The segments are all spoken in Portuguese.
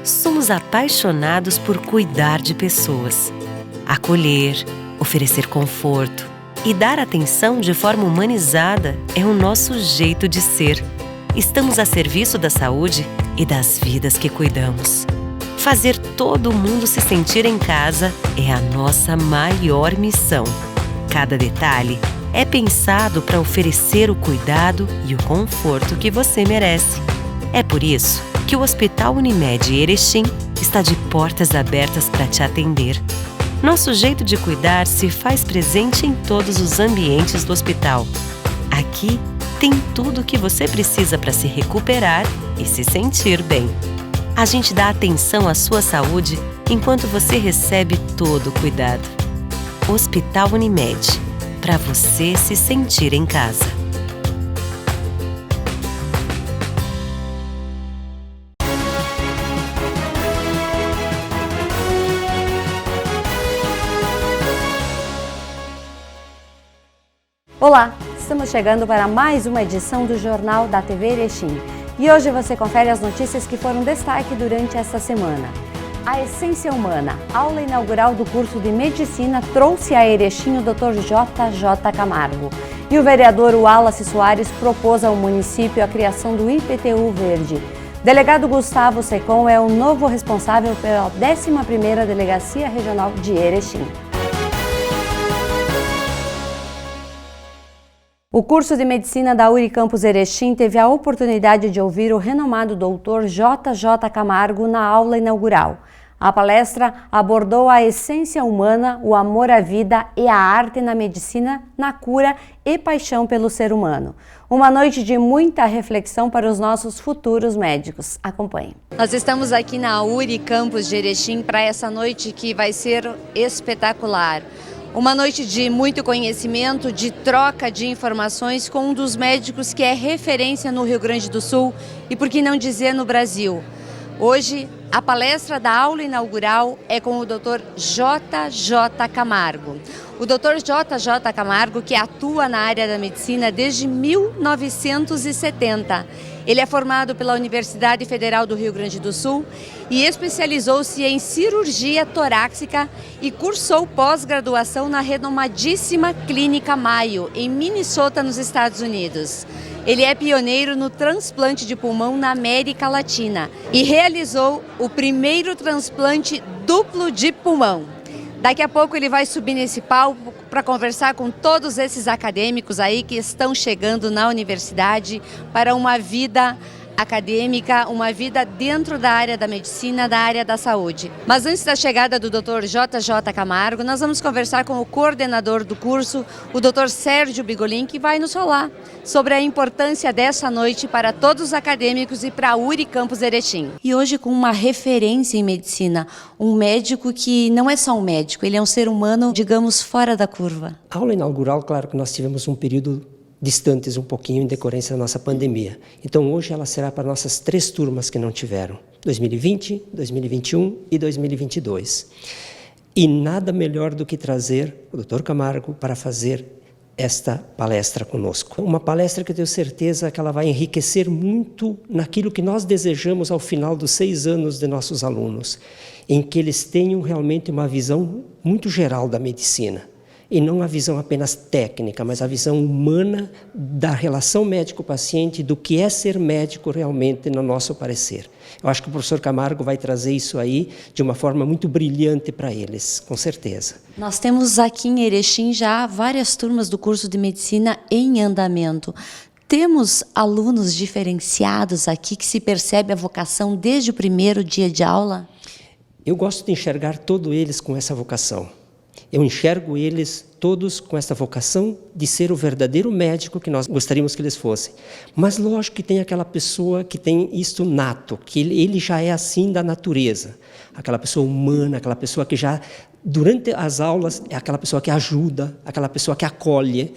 Somos apaixonados por cuidar de pessoas, acolher, oferecer conforto e dar atenção de forma humanizada é o nosso jeito de ser. Estamos a serviço da saúde e das vidas que cuidamos. Fazer todo mundo se sentir em casa é a nossa maior missão. Cada detalhe é pensado para oferecer o cuidado e o conforto que você merece. É por isso que o Hospital Unimed Erechim está de portas abertas para te atender. Nosso jeito de cuidar se faz presente em todos os ambientes do hospital. Aqui tem tudo o que você precisa para se recuperar e se sentir bem. A gente dá atenção à sua saúde enquanto você recebe todo o cuidado. Hospital Unimed, para você se sentir em casa. Olá, estamos chegando para mais uma edição do Jornal da TV Erechim. E hoje você confere as notícias que foram destaque durante esta semana. A Essência Humana, aula inaugural do curso de Medicina, trouxe a Erechim o Dr. JJ Camargo. E o vereador Wallace Soares propôs ao município a criação do IPTU Verde. Delegado Gustavo Secom é o novo responsável pela 11ª Delegacia Regional de Erechim. O curso de Medicina da Unicampus Erechim teve a oportunidade de ouvir o renomado Dr. JJ Camargo na aula inaugural. A palestra abordou a essência humana, o amor à vida e a arte na medicina, na cura e paixão pelo ser humano. Uma noite de muita reflexão para os nossos futuros médicos. Acompanhe. Nós estamos aqui na Unicampus de Erechim para essa noite que vai ser espetacular. Uma noite de muito conhecimento, de troca de informações com um dos médicos que é referência no Rio Grande do Sul e, por que não dizer, no Brasil. Hoje, a palestra da aula inaugural é com o Dr. JJ Camargo. O Dr. JJ Camargo, que atua na área da medicina desde 1970. Ele é formado pela Universidade Federal do Rio Grande do Sul e especializou-se em cirurgia torácica e cursou pós-graduação na renomadíssima Clínica Mayo, em Minnesota, nos Estados Unidos. Ele é pioneiro no transplante de pulmão na América Latina e realizou o primeiro transplante duplo de pulmão. Daqui a pouco ele vai subir nesse palco para conversar com todos esses acadêmicos aí que estão chegando na universidade para uma vida acadêmica, uma vida dentro da área da medicina, da área da saúde. Mas antes da chegada do Dr. JJ Camargo, nós vamos conversar com o coordenador do curso, o Dr. Sérgio Bigolin, que vai nos falar sobre a importância dessa noite para todos os acadêmicos e para a Unicampus Erechim. E hoje com uma referência em medicina, um médico que não é só um médico, ele é um ser humano, digamos, fora da curva. A aula inaugural, claro que nós tivemos um período distantes um pouquinho em decorrência da nossa pandemia. Então hoje ela será para nossas 3 turmas que não tiveram, 2020, 2021 e 2022. E nada melhor do que trazer o Dr. Camargo para fazer esta palestra conosco. Uma palestra que eu tenho certeza que ela vai enriquecer muito naquilo que nós desejamos ao final dos 6 anos de nossos alunos, em que eles tenham realmente uma visão muito geral da medicina. E não a visão apenas técnica, mas a visão humana da relação médico-paciente, do que é ser médico realmente, no nosso parecer. Eu acho que o professor Camargo vai trazer isso aí de uma forma muito brilhante para eles, com certeza. Nós temos aqui em Erechim já várias turmas do curso de medicina em andamento. Temos alunos diferenciados aqui que se percebe a vocação desde o primeiro dia de aula? Eu gosto de enxergar todos eles com essa vocação. Eu enxergo eles todos com essa vocação de ser o verdadeiro médico que nós gostaríamos que eles fossem. Mas lógico que tem aquela pessoa que tem isto nato, que ele já é assim da natureza. Aquela pessoa humana, aquela pessoa que já, durante as aulas, é aquela pessoa que ajuda, aquela pessoa que acolhe.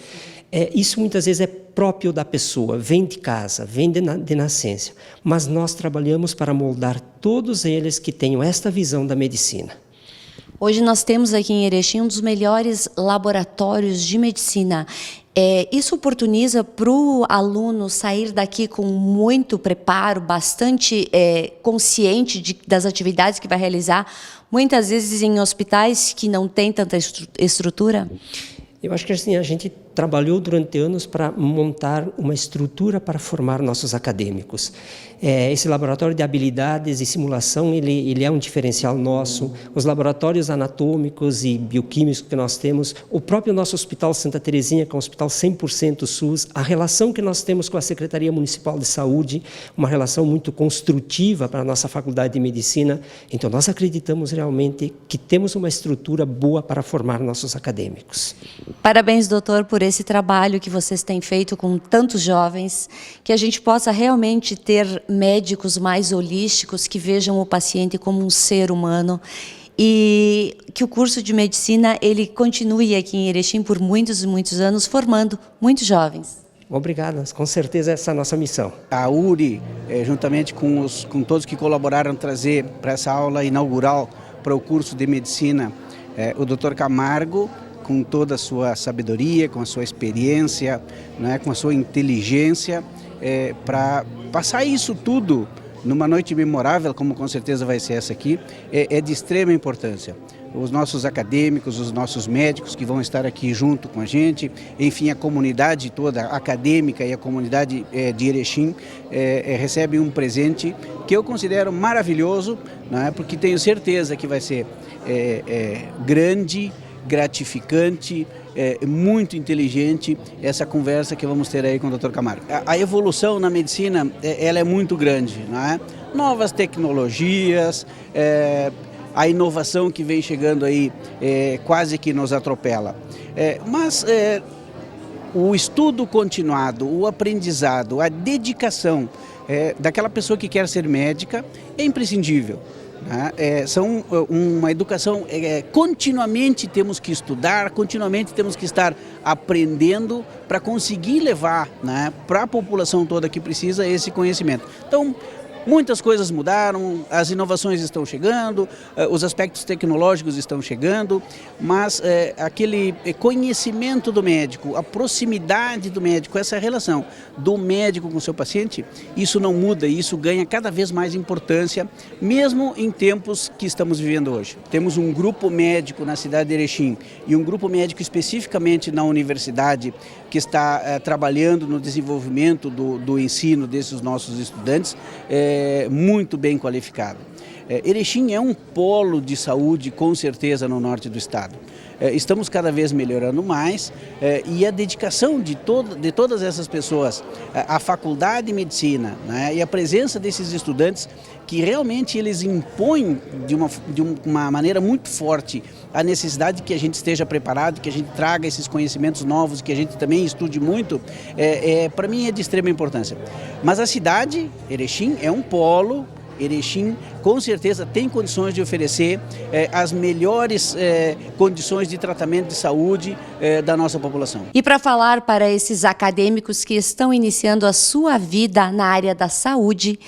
Isso muitas vezes é próprio da pessoa, vem de casa, vem de nascença. Mas nós trabalhamos para moldar todos eles que tenham esta visão da medicina. Hoje nós temos aqui em Erechim um dos melhores laboratórios de medicina. Isso oportuniza para o aluno sair daqui com muito preparo, bastante consciente das atividades que vai realizar, muitas vezes em hospitais que não têm tanta estrutura? Eu acho que assim, a gente trabalhou durante anos para montar uma estrutura para formar nossos acadêmicos. Esse laboratório de habilidades e simulação, ele é um diferencial nosso. Os laboratórios anatômicos e bioquímicos que nós temos, o próprio nosso Hospital Santa Terezinha, que é um hospital 100% SUS, a relação que nós temos com a Secretaria Municipal de Saúde, uma relação muito construtiva para a nossa Faculdade de Medicina. Então, nós acreditamos realmente que temos uma estrutura boa para formar nossos acadêmicos. Parabéns, doutor, por esse trabalho que vocês têm feito com tantos jovens, que a gente possa realmente ter médicos mais holísticos, que vejam o paciente como um ser humano, e que o curso de medicina ele continue aqui em Erechim por muitos e muitos anos, formando muitos jovens. Obrigado, com certeza essa é a nossa missão. A URI, juntamente com todos que colaboraram, trazer para essa aula inaugural para o curso de medicina o Dr. Camargo, com toda a sua sabedoria, com a sua experiência, né, com a sua inteligência, para passar isso tudo numa noite memorável, como com certeza vai ser essa aqui, é de extrema importância. Os nossos acadêmicos, os nossos médicos que vão estar aqui junto com a gente, enfim, a comunidade toda acadêmica e a comunidade de Erechim recebem um presente que eu considero maravilhoso, né, porque tenho certeza que vai ser grande, gratificante, muito inteligente essa conversa que vamos ter aí com o Dr. Camargo. A evolução na medicina, ela é muito grande, não é? Novas tecnologias, a inovação que vem chegando aí quase que nos atropela. Mas o estudo continuado, o aprendizado, a dedicação daquela pessoa que quer ser médica é imprescindível. São uma educação, continuamente temos que estudar, continuamente temos que estar aprendendo para conseguir levar, né, para a população toda que precisa esse conhecimento. Então, muitas coisas mudaram, as inovações estão chegando, os aspectos tecnológicos estão chegando, mas aquele conhecimento do médico, a proximidade do médico, essa relação do médico com o seu paciente, isso não muda, isso ganha cada vez mais importância, mesmo em tempos que estamos vivendo hoje. Temos um grupo médico na cidade de Erechim e um grupo médico especificamente na universidade que está trabalhando no desenvolvimento do ensino desses nossos estudantes, muito bem qualificado. Erechim é um polo de saúde, com certeza, no norte do estado. Estamos cada vez melhorando mais e a dedicação de todas essas pessoas, a faculdade de medicina, né, e a presença desses estudantes que realmente eles impõem de uma maneira muito forte a necessidade de que a gente esteja preparado, que a gente traga esses conhecimentos novos, que a gente também estude muito, para mim é de extrema importância. Mas a cidade, Erechim, é um polo. Erechim, com certeza, tem condições de oferecer as melhores condições de tratamento de saúde da nossa população. E para falar para esses acadêmicos que estão iniciando a sua vida na área da saúde,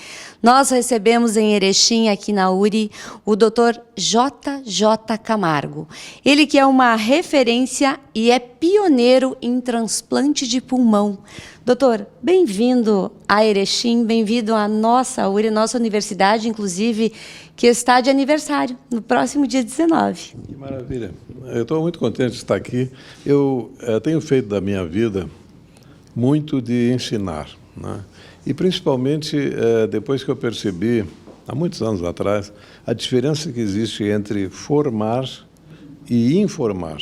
nós recebemos em Erechim, aqui na URI, o Dr. J.J. Camargo. Ele que é uma referência e é pioneiro em transplante de pulmão. Doutor, bem-vindo a Erechim, bem-vindo à nossa URI, nossa universidade, inclusive, que está de aniversário, no próximo dia 19. Que maravilha. Eu estou muito contente de estar aqui. Eu tenho feito da minha vida muito de ensinar, né? E, principalmente, depois que eu percebi, há muitos anos atrás, a diferença que existe entre formar e informar.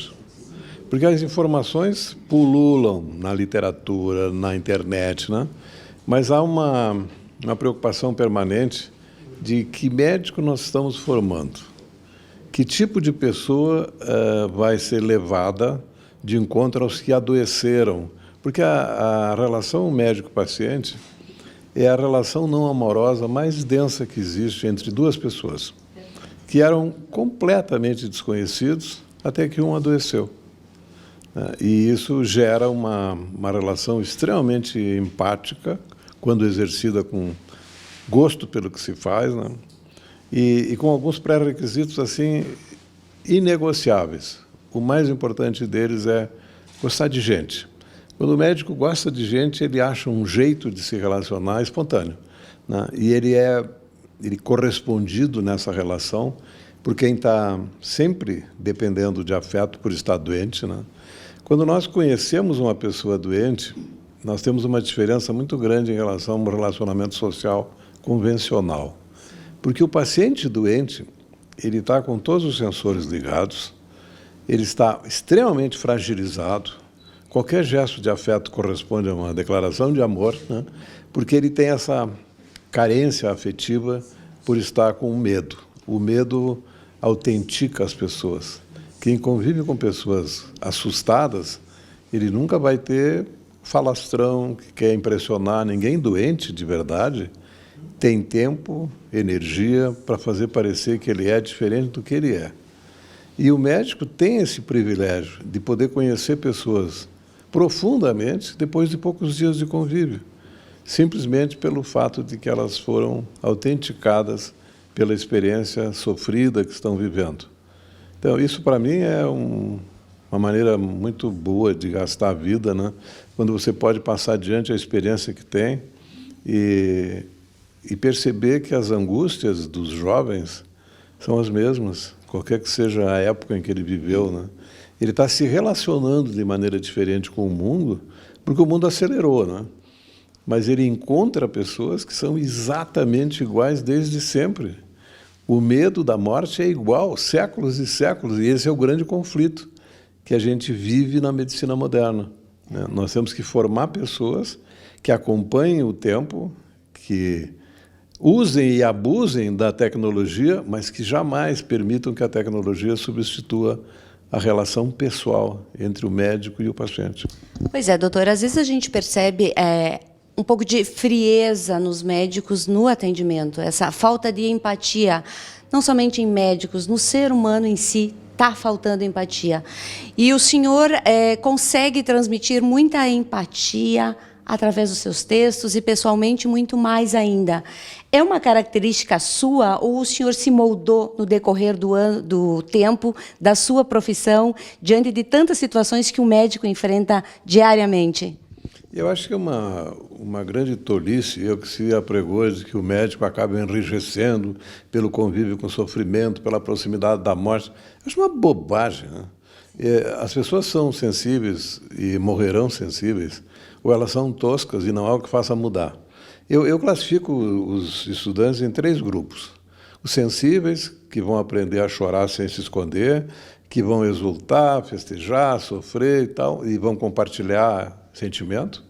Porque as informações pululam na literatura, na internet, né? Mas há uma preocupação permanente de que médico nós estamos formando, que tipo de pessoa vai ser levada de encontro aos que adoeceram, porque a relação médico-paciente é a relação não amorosa mais densa que existe entre duas pessoas, que eram completamente desconhecidos até que um adoeceu. E isso gera uma relação extremamente empática, quando exercida com gosto pelo que se faz, né? E com alguns pré-requisitos assim inegociáveis. O mais importante deles é gostar de gente, Quando o médico gosta de gente, ele acha um jeito de se relacionar espontâneo, né? E ele correspondido nessa relação por quem está sempre dependendo de afeto por estar doente, né? Quando nós conhecemos uma pessoa doente, nós temos uma diferença muito grande em relação a um relacionamento social convencional. Porque o paciente doente, ele está com todos os sensores ligados, ele está extremamente fragilizado, qualquer gesto de afeto corresponde a uma declaração de amor, né? Porque ele tem essa carência afetiva por estar com medo. O medo autentica as pessoas. Quem convive com pessoas assustadas, ele nunca vai ter falastrão, que quer impressionar ninguém. Doente de verdade tem tempo, energia para fazer parecer que ele é diferente do que ele é. E o médico tem esse privilégio de poder conhecer pessoas profundamente depois de poucos dias de convívio, simplesmente pelo fato de que elas foram autenticadas pela experiência sofrida que estão vivendo. Então, isso para mim é uma maneira muito boa de gastar a vida, né? Quando você pode passar adiante a experiência que tem e perceber que as angústias dos jovens são as mesmas, qualquer que seja a época em que ele viveu, né? Ele está se relacionando de maneira diferente com o mundo, porque o mundo acelerou, né? Mas ele encontra pessoas que são exatamente iguais desde sempre. O medo da morte é igual, séculos e séculos, e esse é o grande conflito que a gente vive na medicina moderna, né? Nós temos que formar pessoas que acompanhem o tempo, que usem e abusem da tecnologia, mas que jamais permitam que a tecnologia substitua a relação pessoal entre o médico e o paciente. Pois é, doutor, às vezes a gente percebe um pouco de frieza nos médicos no atendimento, essa falta de empatia, não somente em médicos, no ser humano em si, está faltando empatia. E o senhor consegue transmitir muita empatia através dos seus textos e, pessoalmente, muito mais ainda. É uma característica sua ou o senhor se moldou no decorrer do tempo, da sua profissão, diante de tantas situações que o médico enfrenta diariamente? Eu acho que é uma grande tolice, eu que se apregou de que o médico acaba enrijecendo pelo convívio com o sofrimento, pela proximidade da morte. Eu acho uma bobagem, né? As pessoas são sensíveis e morrerão sensíveis, ou elas são toscas e não há o que faça mudar. Eu classifico os estudantes em 3 grupos. Os sensíveis, que vão aprender a chorar sem se esconder, que vão exultar, festejar, sofrer e tal, e vão compartilhar sentimento.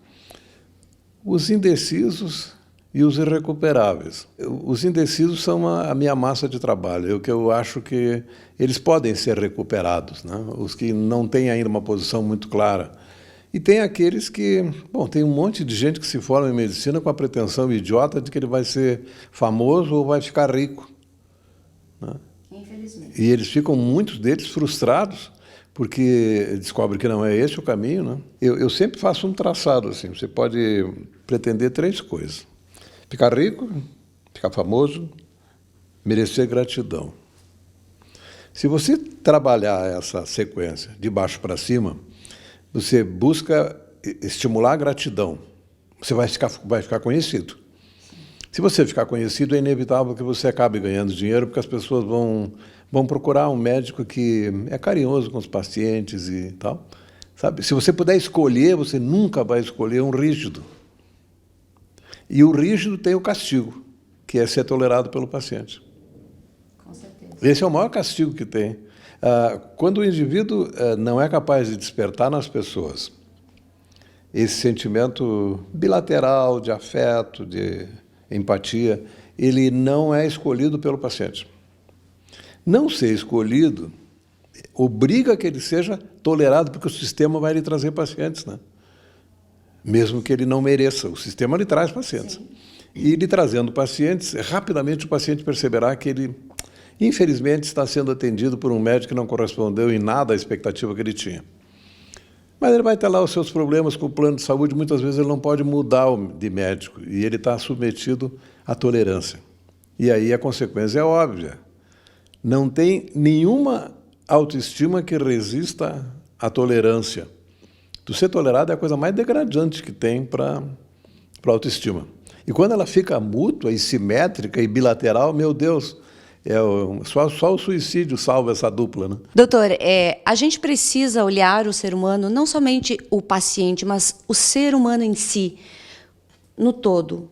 Os indecisos e os irrecuperáveis. Os indecisos são a minha massa de trabalho, que eu acho que eles podem ser recuperados, né? Os que não têm ainda uma posição muito clara. E tem aqueles que, tem um monte de gente que se forma em medicina com a pretensão idiota de que ele vai ser famoso ou vai ficar rico, né? Infelizmente. E eles ficam, muitos deles, frustrados, porque descobrem que não é esse o caminho, né? Eu sempre faço um traçado assim, você pode pretender 3 coisas: ficar rico, ficar famoso, merecer gratidão. Se você trabalhar essa sequência de baixo para cima, você busca estimular a gratidão, você vai ficar conhecido. Se você ficar conhecido, é inevitável que você acabe ganhando dinheiro, porque as pessoas vão procurar um médico que é carinhoso com os pacientes e tal. Sabe? Se você puder escolher, você nunca vai escolher um rígido. E o rígido tem o castigo, que é ser tolerado pelo paciente. Com certeza. Esse é o maior castigo que tem. Quando o indivíduo não é capaz de despertar nas pessoas esse sentimento bilateral de afeto, de empatia, ele não é escolhido pelo paciente. Não ser escolhido obriga que ele seja tolerado, porque o sistema vai lhe trazer pacientes, né? Mesmo que ele não mereça, o sistema lhe traz pacientes. Sim. E lhe trazendo pacientes, rapidamente o paciente perceberá que ele, infelizmente, está sendo atendido por um médico que não correspondeu em nada à expectativa que ele tinha. Mas ele vai ter lá os seus problemas com o plano de saúde, muitas vezes ele não pode mudar de médico, e ele está submetido à tolerância. E aí a consequência é óbvia. Não tem nenhuma autoestima que resista à tolerância. Do ser tolerado é a coisa mais degradante que tem para a autoestima. E quando ela fica mútua e simétrica e bilateral, meu Deus, só o suicídio salva essa dupla, né? Doutor, a gente precisa olhar o ser humano, não somente o paciente, mas o ser humano em si, no todo.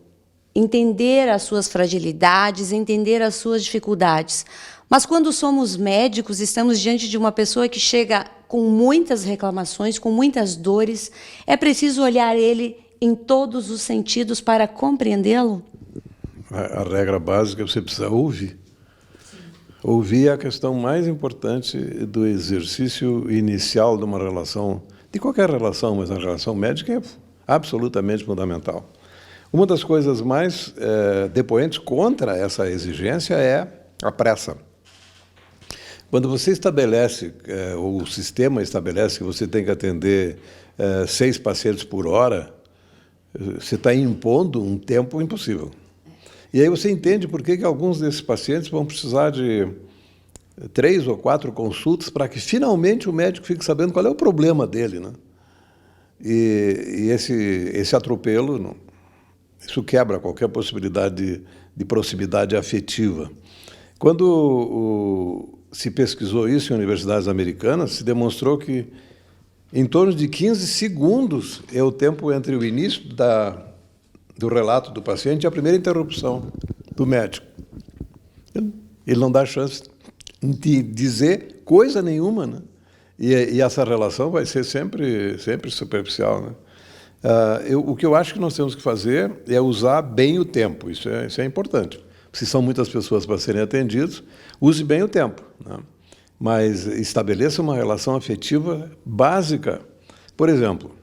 Entender as suas fragilidades, entender as suas dificuldades. Mas quando somos médicos, estamos diante de uma pessoa que chega com muitas reclamações, com muitas dores, é preciso olhar ele em todos os sentidos para compreendê-lo? A regra básica é você precisa ouvir. Ouvir é a questão mais importante do exercício inicial de uma relação, de qualquer relação, mas a relação médica é absolutamente fundamental. Uma das coisas mais depoentes contra essa exigência é a pressa. Quando você estabelece, ou o sistema estabelece que você tem que atender 6 pacientes por hora, você está impondo um tempo impossível. E aí você entende por que alguns desses pacientes vão precisar de 3 ou 4 consultas para que finalmente o médico fique sabendo qual é o problema dele, né? E esse atropelo, isso quebra qualquer possibilidade de proximidade afetiva. Quando se pesquisou isso em universidades americanas, se demonstrou que em torno de 15 segundos é o tempo entre o início do relato do paciente e a primeira interrupção do médico. Ele não dá chance de dizer coisa nenhuma, né? E essa relação vai ser sempre superficial, né? O que eu acho que nós temos que fazer é usar bem o tempo. Isso é importante. Se são muitas pessoas para serem atendidas, use bem o tempo, né? Mas estabeleça uma relação afetiva básica. Por exemplo,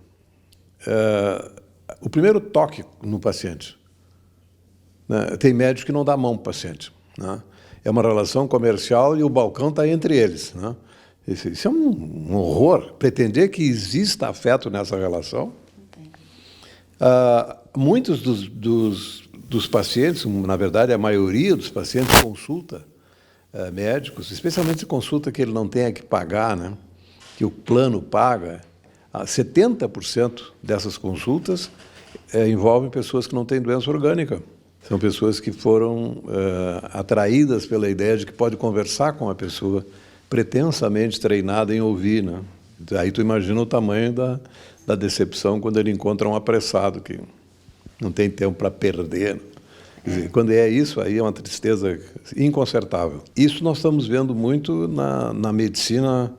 o primeiro toque no paciente, né? Tem médico que não dá a mão para o paciente, né? É uma relação comercial e o balcão está entre eles, né? Isso é um horror. Pretender que exista afeto nessa relação. Muitos dos pacientes, na verdade a maioria dos pacientes consulta médicos, especialmente se consulta que ele não tenha que pagar, né? Que o plano paga. 70% dessas consultas envolvem pessoas que não têm doença orgânica. São pessoas que foram atraídas pela ideia de que pode conversar com a pessoa pretensamente treinada em ouvir, né? Aí tu imagina o tamanho da decepção quando ele encontra um apressado que não tem tempo para perder. Quer dizer, quando é isso, aí é uma tristeza inconsertável. Isso nós estamos vendo muito na medicina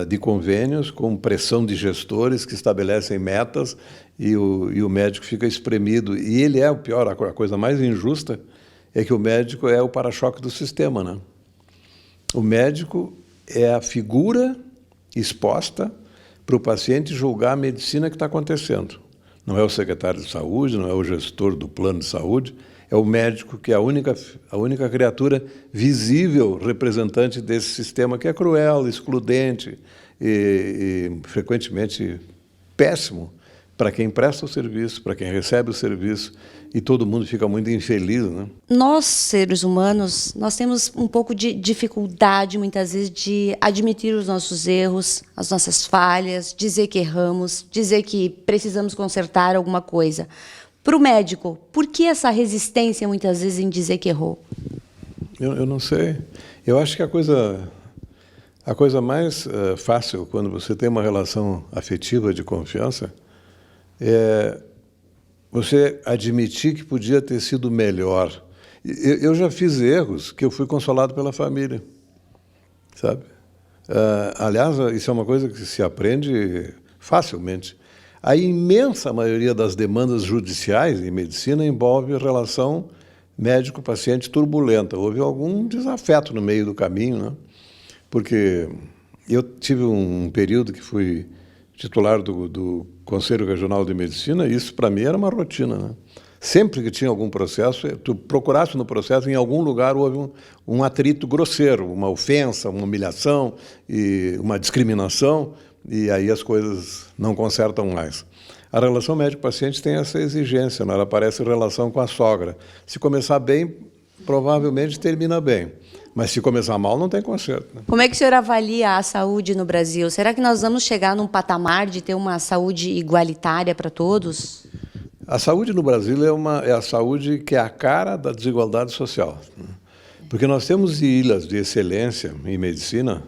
de convênios, com pressão de gestores que estabelecem metas e o médico fica espremido. E ele é o pior, a coisa mais injusta é que o médico é o para-choque do sistema, né? O médico é a figura exposta para o paciente julgar a medicina que está acontecendo. Não é o secretário de saúde, não é o gestor do plano de saúde, é o médico que é a única criatura visível representante desse sistema que é cruel, excludente e frequentemente péssimo para quem presta o serviço, para quem recebe o serviço, e todo mundo fica muito infeliz, né? Nós, seres humanos, nós temos um pouco de dificuldade, muitas vezes, de admitir os nossos erros, as nossas falhas, dizer que erramos, dizer que precisamos consertar alguma coisa. Para o médico, por que essa resistência, muitas vezes, em dizer que errou? Eu não sei. Eu acho que a coisa mais fácil, quando você tem uma relação afetiva de confiança, é você admitir que podia ter sido melhor. Eu já fiz erros que eu fui consolado pela família, sabe? Aliás, isso é uma coisa que se aprende facilmente. A imensa maioria das demandas judiciais em medicina envolve relação médico-paciente turbulenta. Houve algum desafeto no meio do caminho, né? Porque eu tive um período que fui titular do Conselho Regional de Medicina, e isso para mim era uma rotina, né? Sempre que tinha algum processo, tu procurasse no processo, em algum lugar houve um atrito grosseiro, uma ofensa, uma humilhação, e uma discriminação, e aí as coisas não consertam mais. A relação médico-paciente tem essa exigência, né? Ela parece relação com a sogra. Se começar bem, provavelmente termina bem. Mas se começar mal, não tem conserto, né? Como é que o senhor avalia a saúde no Brasil? Será que nós vamos chegar num patamar de ter uma saúde igualitária para todos? A saúde no Brasil é a saúde que é a cara da desigualdade social, né? Porque nós temos ilhas de excelência em medicina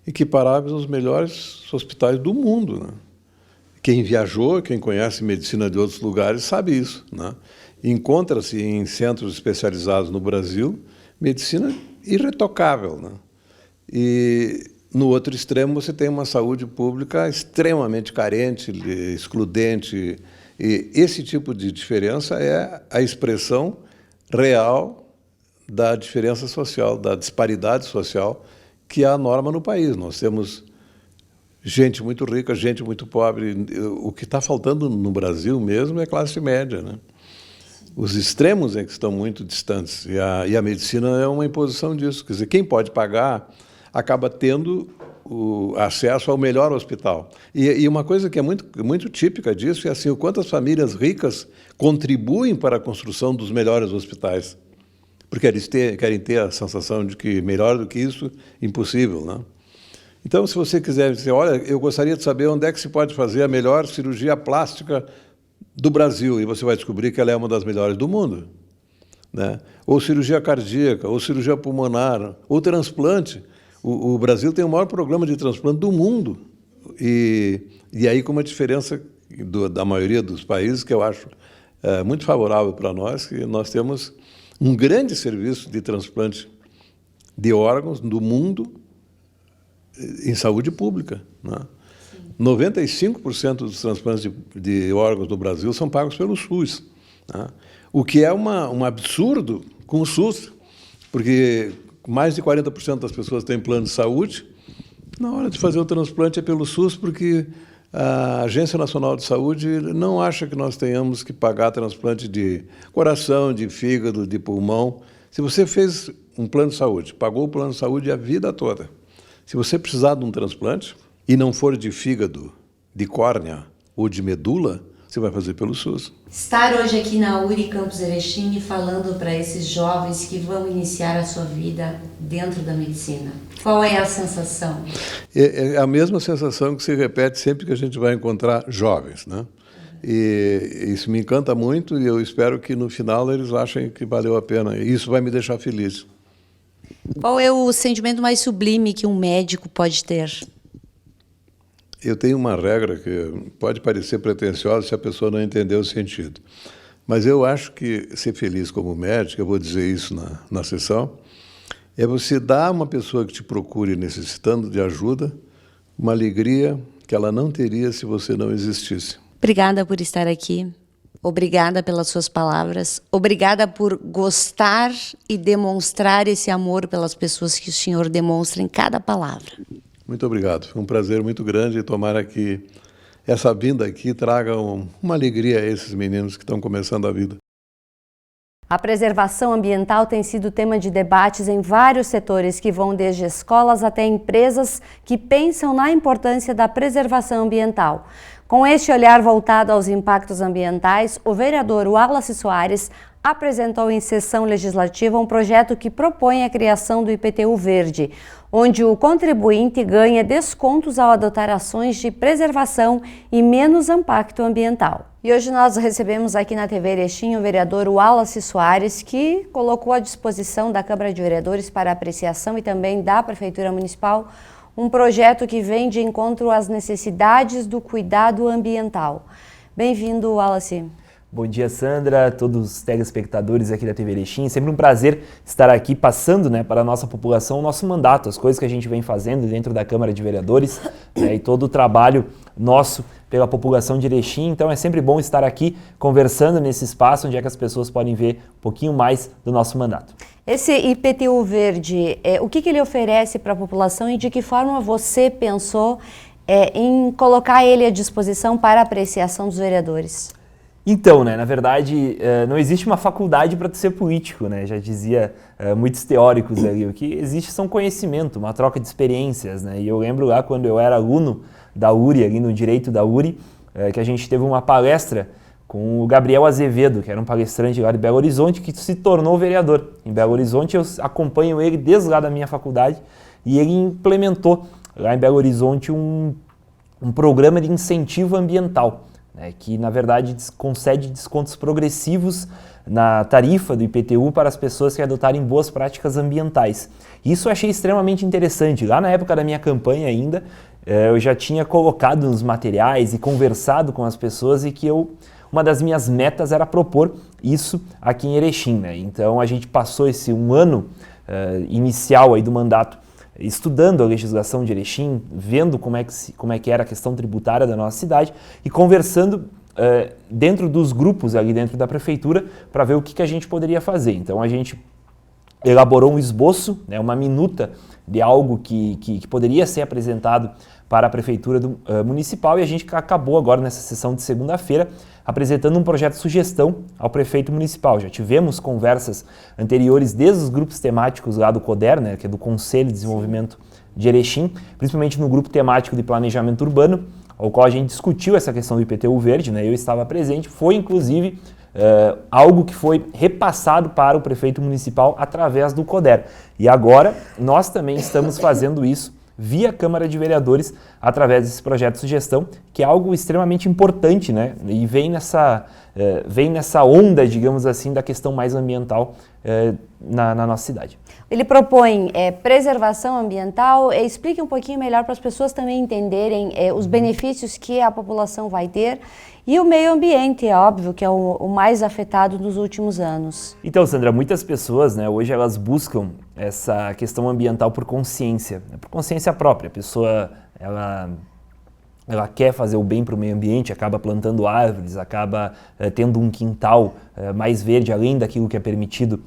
equiparáveis aos melhores hospitais do mundo, né? Quem viajou, quem conhece medicina de outros lugares, sabe isso, né? Encontra-se em centros especializados no Brasil medicina irretocável, né? E no outro extremo você tem uma saúde pública extremamente carente, excludente. E esse tipo de diferença é a expressão real da diferença social, da disparidade social que é a norma no país. Nós temos gente muito rica, gente muito pobre. O que está faltando no Brasil mesmo é classe média, né? Os extremos é que estão muito distantes, e a medicina é uma imposição disso. Quer dizer, quem pode pagar acaba tendo o acesso ao melhor hospital. E uma coisa que é muito típica disso é assim, o quanto as famílias ricas contribuem para a construção dos melhores hospitais, porque eles querem ter a sensação de que melhor do que isso, impossível, né? Então, se você quiser dizer, olha, eu gostaria de saber onde é que se pode fazer a melhor cirurgia plástica do Brasil, e você vai descobrir que ela é uma das melhores do mundo, né? Ou cirurgia cardíaca, ou cirurgia pulmonar, ou transplante. O Brasil tem o maior programa de transplante do mundo, e aí com uma diferença da maioria dos países que eu acho muito favorável para nós, que nós temos um grande serviço de transplante de órgãos do mundo em saúde pública, né? 95% dos transplantes de órgãos do Brasil são pagos pelo SUS, né? O que é um absurdo com o SUS, porque mais de 40% das pessoas têm plano de saúde. Na hora de fazer o transplante é pelo SUS, porque a Agência Nacional de Saúde não acha que nós tenhamos que pagar transplante de coração, de fígado, de pulmão. Se você fez um plano de saúde, pagou o plano de saúde a vida toda, se você precisar de um transplante e não for de fígado, de córnea ou de medula, você vai fazer pelo SUS. Estar hoje aqui na URI Campus Erechim falando para esses jovens que vão iniciar a sua vida dentro da medicina, qual é a sensação? É a mesma sensação que se repete sempre que a gente vai encontrar jovens, né? E isso me encanta muito, e eu espero que no final eles achem que valeu a pena. E isso vai me deixar feliz. Qual é o sentimento mais sublime que um médico pode ter? Eu tenho uma regra que pode parecer pretensiosa se a pessoa não entender o sentido. Mas eu acho que ser feliz como médico, eu vou dizer isso na sessão, é você dar a uma pessoa que te procure necessitando de ajuda uma alegria que ela não teria se você não existisse. Obrigada por estar aqui. Obrigada pelas suas palavras. Obrigada por gostar e demonstrar esse amor pelas pessoas que o senhor demonstra em cada palavra. Muito obrigado. Foi um prazer muito grande, e tomara que essa vinda aqui traga uma alegria a esses meninos que estão começando a vida. A preservação ambiental tem sido tema de debates em vários setores, que vão desde escolas até empresas que pensam na importância da preservação ambiental. Com este olhar voltado aos impactos ambientais, o vereador Wallace Soares apresentou em sessão legislativa um projeto que propõe a criação do IPTU Verde, onde o contribuinte ganha descontos ao adotar ações de preservação e menos impacto ambiental. E hoje nós recebemos aqui na TV Erechim o vereador Wallace Soares, que colocou à disposição da Câmara de Vereadores para apreciação e também da Prefeitura Municipal um projeto que vem de encontro às necessidades do cuidado ambiental. Bem-vindo, Wallace. Bom dia, Sandra, todos os telespectadores aqui da TV Erechim. Sempre um prazer estar aqui passando, para a nossa população o nosso mandato, as coisas que a gente vem fazendo dentro da Câmara de Vereadores, e todo o trabalho nosso pela população de Erechim. Então é sempre bom estar aqui conversando nesse espaço onde é que as pessoas podem ver um pouquinho mais do nosso mandato. Esse IPTU Verde, o que ele oferece para a população e de que forma você pensou em colocar ele à disposição para a apreciação dos vereadores? Então, na verdade, não existe uma faculdade para ser político, já dizia muitos teóricos ali. O que existe são conhecimento, uma troca de experiências, E eu lembro lá quando eu era aluno da URI, ali no Direito da URI, que a gente teve uma palestra com o Gabriel Azevedo, que era um palestrante lá de Belo Horizonte, que se tornou vereador. Em Belo Horizonte eu acompanho ele desde lá da minha faculdade e ele implementou lá em Belo Horizonte um programa de incentivo ambiental, né, que na verdade concede descontos progressivos na tarifa do IPTU para as pessoas que adotarem boas práticas ambientais. Isso eu achei extremamente interessante. Lá na época da minha campanha ainda, eu já tinha colocado nos materiais e conversado com as pessoas e que uma das minhas metas era propor isso aqui em Erechim, né? Então a gente passou esse um ano inicial aí do mandato estudando a legislação de Erechim, vendo como é que era a questão tributária da nossa cidade e conversando dentro dos grupos ali dentro da prefeitura para ver o que a gente poderia fazer. Então a gente elaborou um esboço, né, uma minuta de algo que poderia ser apresentado para a prefeitura municipal e a gente acabou agora nessa sessão de segunda-feira apresentando um projeto de sugestão ao prefeito municipal. Já tivemos conversas anteriores desde os grupos temáticos lá do CODER, né, que é do Conselho de Desenvolvimento de Erechim, principalmente no grupo temático de planejamento urbano, ao qual a gente discutiu essa questão do IPTU verde, né, eu estava presente, foi inclusive algo que foi repassado para o prefeito municipal através do CODER. E agora nós também estamos fazendo isso via Câmara de Vereadores através desse projeto de sugestão, que é algo extremamente importante, né? E vem nessa onda, digamos assim, da questão mais ambiental na nossa cidade. Ele propõe preservação ambiental. Explique um pouquinho melhor para as pessoas também entenderem os benefícios que a população vai ter. E o meio ambiente, é óbvio, que é o mais afetado nos últimos anos. Então, Sandra, muitas pessoas, né, hoje elas buscam essa questão ambiental por consciência própria. A pessoa, ela quer fazer o bem para o meio ambiente, acaba plantando árvores, acaba tendo um quintal mais verde, além daquilo que é permitido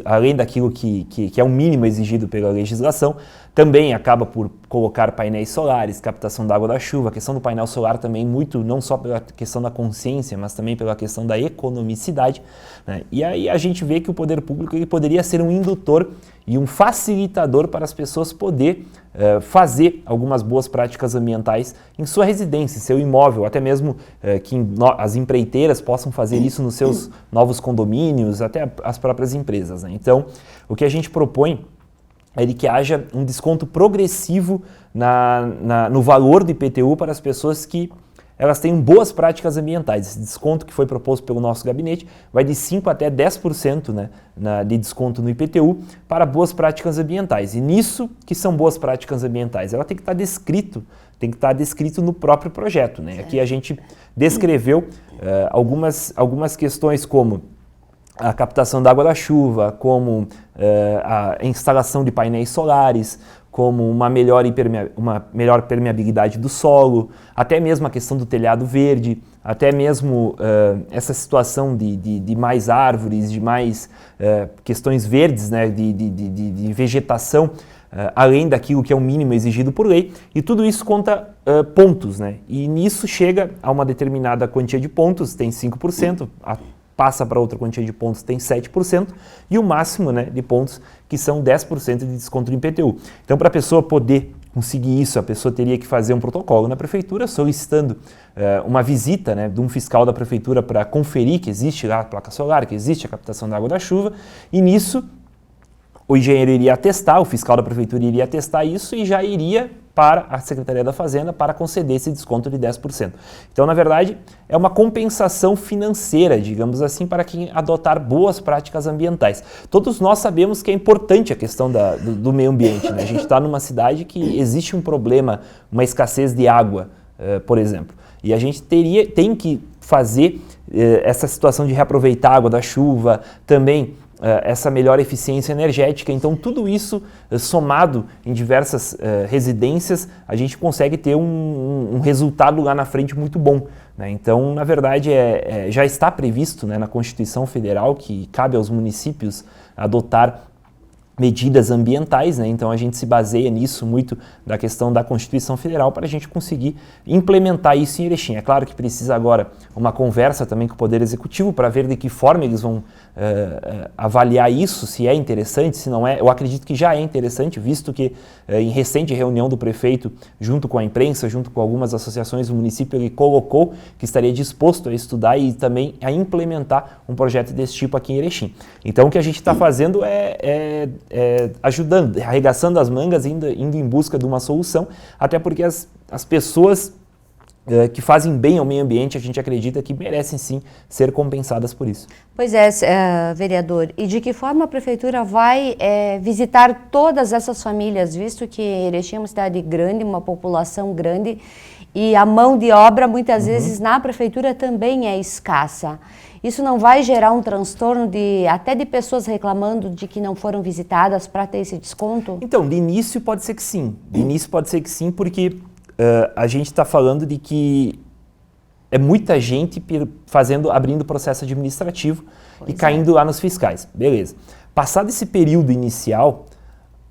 além daquilo que é o mínimo exigido pela legislação, também acaba por colocar painéis solares, captação da água da chuva. A questão do painel solar também muito, não só pela questão da consciência, mas também pela questão da economicidade, né? E aí a gente vê que o poder público ele poderia ser um indutor e um facilitador para as pessoas poder fazer algumas boas práticas ambientais em sua residência, em seu imóvel, até mesmo que as empreiteiras possam fazer isso nos seus novos condomínios, até as próprias empresas, né? Então, o que a gente propõe é de que haja um desconto progressivo no valor do IPTU para as pessoas que elas tenham boas práticas ambientais. Esse desconto que foi proposto pelo nosso gabinete vai de 5% até 10%, né, de desconto no IPTU para boas práticas ambientais. E nisso que são boas práticas ambientais, ela tem que estar descrito no próprio projeto, né? Aqui a gente descreveu algumas questões como a captação da água da chuva, como a instalação de painéis solares, como uma melhor permeabilidade do solo, até mesmo a questão do telhado verde, até mesmo essa situação de mais árvores, de mais questões verdes, né, de vegetação, além daquilo que é o mínimo exigido por lei, e tudo isso conta pontos, né? E nisso chega a uma determinada quantia de pontos, tem 5%, passa para outra quantia de pontos, tem 7%, e o máximo, né, de pontos, que são 10% de desconto do IPTU. Então, para a pessoa poder conseguir isso, a pessoa teria que fazer um protocolo na prefeitura, solicitando uma visita, né, de um fiscal da prefeitura para conferir que existe lá a placa solar, que existe a captação da água da chuva, e nisso o engenheiro iria atestar, o fiscal da prefeitura iria atestar isso e já iria para a Secretaria da Fazenda para conceder esse desconto de 10%. Então, na verdade, é uma compensação financeira, digamos assim, para quem adotar boas práticas ambientais. Todos nós sabemos que é importante a questão do meio ambiente, né? A gente está numa cidade que existe um problema, uma escassez de água, por exemplo, e a gente tem que fazer essa situação de reaproveitar a água da chuva, também essa melhor eficiência energética. Então, tudo isso somado em diversas residências, a gente consegue ter um resultado lá na frente muito bom, né? Então, na verdade, já está previsto, né, na Constituição Federal que cabe aos municípios adotar medidas ambientais, né? Então a gente se baseia nisso muito da questão da Constituição Federal para a gente conseguir implementar isso em Erechim. É claro que precisa agora uma conversa também com o Poder Executivo para ver de que forma eles vão avaliar isso, se é interessante, se não é. Eu acredito que já é interessante, visto que em recente reunião do prefeito, junto com a imprensa, junto com algumas associações do município, ele colocou que estaria disposto a estudar e também a implementar um projeto desse tipo aqui em Erechim. Então o que a gente está fazendo é ajudando, arregaçando as mangas, indo em busca de uma solução, até porque as pessoas que fazem bem ao meio ambiente, a gente acredita que merecem sim ser compensadas por isso. Pois é, vereador, e de que forma a prefeitura vai visitar todas essas famílias, visto que Erechim é uma cidade grande, uma população grande, e a mão de obra muitas vezes na prefeitura também é escassa. Isso não vai gerar um transtorno até de pessoas reclamando de que não foram visitadas para ter esse desconto? Então, de início pode ser que sim. De início pode ser que sim, porque a gente está falando de que é muita gente abrindo processo administrativo e caindo lá nos fiscais. Beleza. Passado esse período inicial,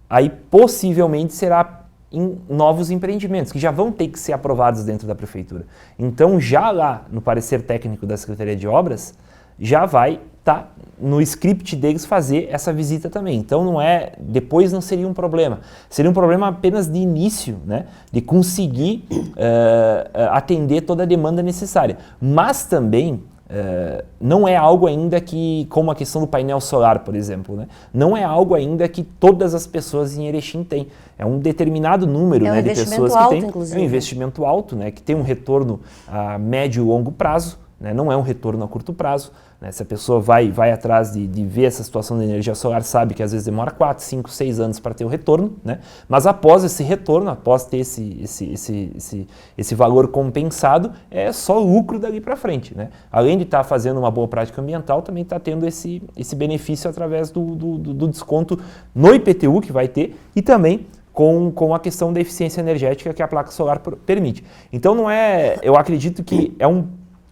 aí possivelmente será em novos empreendimentos, que já vão ter que ser aprovados dentro da prefeitura. Então, já lá no parecer técnico da Secretaria de Obras, já vai estar no script deles fazer essa visita também. Então, depois não seria um problema. Seria um problema apenas de início, né? De conseguir atender toda a demanda necessária. Mas também não é algo ainda que, como a questão do painel solar, por exemplo, né? Não é algo ainda que todas as pessoas em Erechim têm. É um determinado número, né, de pessoas que têm. É um investimento alto, né, que tem um retorno a médio e longo prazo, né? Não é um retorno a curto prazo. Né? Se a pessoa vai atrás de ver essa situação da energia solar, sabe que às vezes demora 4, 5, 6 anos para ter o retorno, né? Mas após esse retorno, após ter esse valor compensado, é só lucro dali para frente. Né? Além de estar fazendo uma boa prática ambiental, também está tendo esse benefício através do desconto no IPTU que vai ter e também com a questão da eficiência energética que a placa solar permite. Então eu acredito que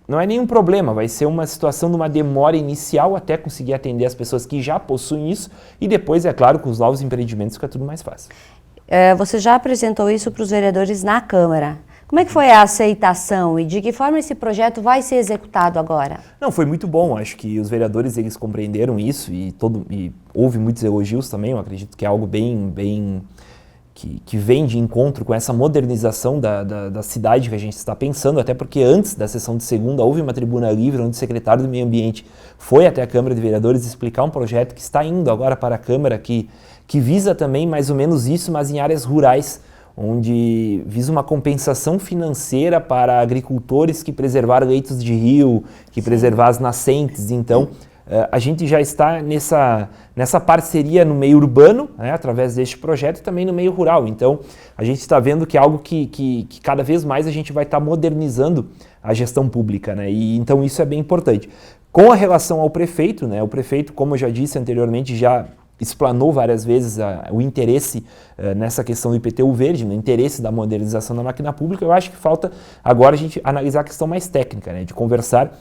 não é nenhum problema, vai ser uma situação de uma demora inicial até conseguir atender as pessoas que já possuem isso e depois, é claro, com os novos empreendimentos fica tudo mais fácil. Você já apresentou isso para os vereadores na Câmara. Como é que foi a aceitação e de que forma esse projeto vai ser executado agora? Não, foi muito bom, acho que os vereadores eles compreenderam isso e houve muitos elogios também, eu acredito que é algo bem que vem de encontro com essa modernização da cidade que a gente está pensando, até porque antes da sessão de segunda houve uma tribuna livre onde o secretário do Meio Ambiente foi até a Câmara de Vereadores explicar um projeto que está indo agora para a Câmara, que visa também mais ou menos isso, mas em áreas rurais, onde visa uma compensação financeira para agricultores que preservaram leitos de rio, que preservaram as nascentes. Então, a gente já está nessa parceria no meio urbano, né, através deste projeto, e também no meio rural. Então, a gente está vendo que é algo que cada vez mais a gente vai estar modernizando a gestão pública, né, e então isso é bem importante. Com a relação ao prefeito, né, o prefeito, como eu já disse anteriormente, já explanou várias vezes o interesse nessa questão do IPTU verde, no interesse da modernização da máquina pública. Eu acho que falta agora a gente analisar a questão mais técnica, né, de conversar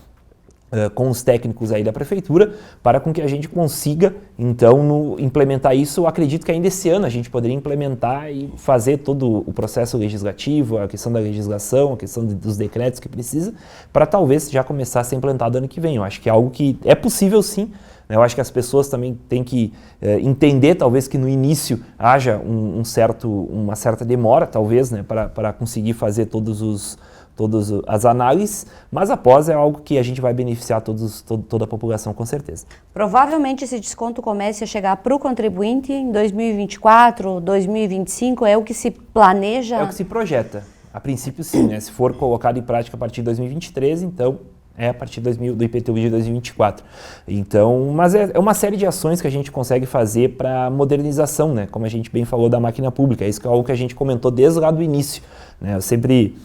com os técnicos aí da prefeitura, para com que a gente consiga, então, implementar isso. Eu acredito que ainda esse ano a gente poderia implementar e fazer todo o processo legislativo, a questão da legislação, a questão dos decretos que precisa, para talvez já começar a ser implantado ano que vem. Eu acho que é algo que é possível sim. Eu acho que as pessoas também têm que entender, talvez, que no início haja uma certa demora, talvez, né, para conseguir fazer todas as análises, mas após é algo que a gente vai beneficiar toda a população, com certeza. Provavelmente esse desconto comece a chegar para o contribuinte em 2024, 2025, é o que se planeja? É o que se projeta. A princípio, sim, né? Se for colocado em prática a partir de 2023, então é a partir do IPTU de 2024. Então, mas é uma série de ações que a gente consegue fazer para modernização, né? Como a gente bem falou da máquina pública. Isso é algo que a gente comentou desde lá do início, né? Eu sempre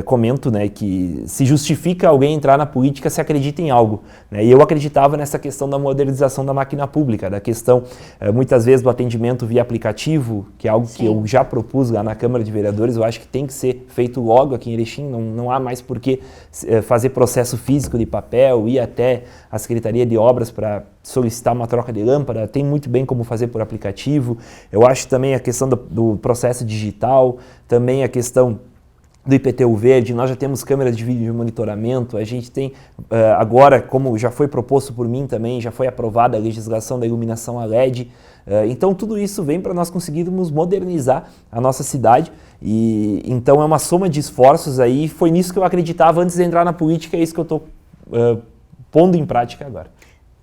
comento, né, que se justifica alguém entrar na política se acredita em algo, né? E eu acreditava nessa questão da modernização da máquina pública, da questão, muitas vezes, do atendimento via aplicativo, que é algo que eu já propus lá na Câmara de Vereadores. Eu acho que tem que ser feito logo aqui em Erechim, não há mais por que fazer processo físico de papel, ir até a Secretaria de Obras para solicitar uma troca de lâmpada. Tem muito bem como fazer por aplicativo. Eu acho também a questão do processo digital, também a questão do IPTU verde. Nós já temos câmeras de vídeo de monitoramento, a gente tem agora, como já foi proposto por mim também, já foi aprovada a legislação da iluminação a LED, então tudo isso vem para nós conseguirmos modernizar a nossa cidade, e então é uma soma de esforços aí. Foi nisso que eu acreditava antes de entrar na política, é isso que eu estou pondo em prática agora.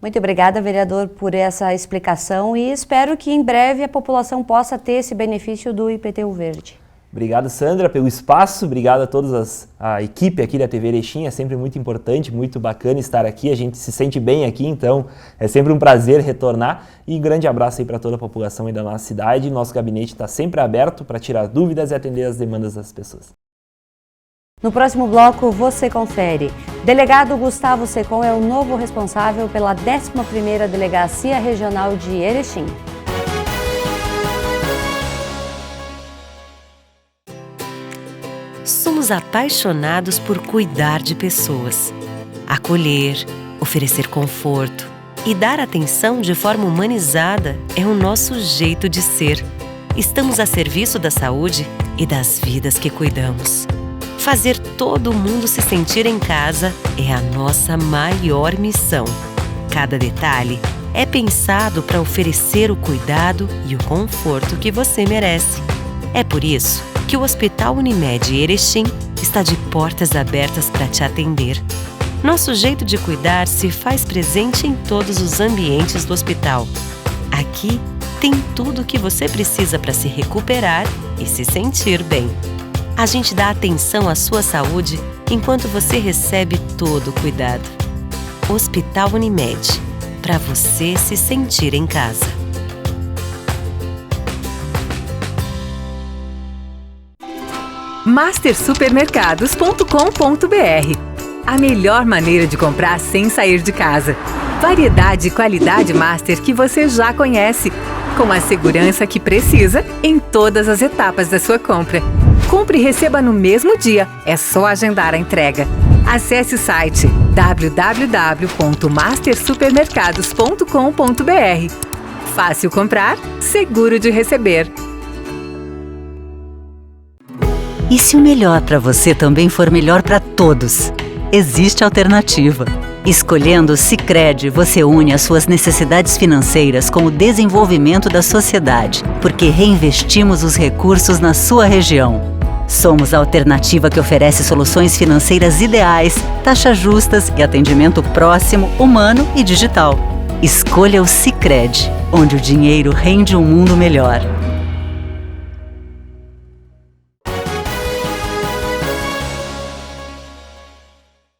Muito obrigada, vereador, por essa explicação, e espero que em breve a população possa ter esse benefício do IPTU verde. Obrigado, Sandra, pelo espaço. Obrigado a toda a equipe aqui da TV Erechim. É sempre muito importante, muito bacana estar aqui. A gente se sente bem aqui, então é sempre um prazer retornar. E um grande abraço aí para toda a população aí da nossa cidade. Nosso gabinete está sempre aberto para tirar dúvidas e atender as demandas das pessoas. No próximo bloco, você confere. Delegado Gustavo Secom é o novo responsável pela 11ª Delegacia Regional de Erechim. Somos apaixonados por cuidar de pessoas, acolher, oferecer conforto e dar atenção de forma humanizada é o nosso jeito de ser. Estamos a serviço da saúde e das vidas que cuidamos. Fazer todo mundo se sentir em casa é a nossa maior missão. Cada detalhe é pensado para oferecer o cuidado e o conforto que você merece. É por isso que o Hospital Unimed Erechim está de portas abertas para te atender. Nosso jeito de cuidar se faz presente em todos os ambientes do hospital. Aqui tem tudo o que você precisa para se recuperar e se sentir bem. A gente dá atenção à sua saúde enquanto você recebe todo o cuidado. Hospital Unimed, para você se sentir em casa. mastersupermercados.com.br. A melhor maneira de comprar sem sair de casa. Variedade e qualidade Master que você já conhece, com a segurança que precisa em todas as etapas da sua compra. Compre e receba no mesmo dia, é só agendar a entrega. Acesse o site www.mastersupermercados.com.br. Fácil comprar, seguro de receber. E se o melhor para você também for melhor para todos? Existe alternativa. Escolhendo o Sicredi, você une as suas necessidades financeiras com o desenvolvimento da sociedade, porque reinvestimos os recursos na sua região. Somos a alternativa que oferece soluções financeiras ideais, taxas justas e atendimento próximo, humano e digital. Escolha o Sicredi, onde o dinheiro rende um mundo melhor.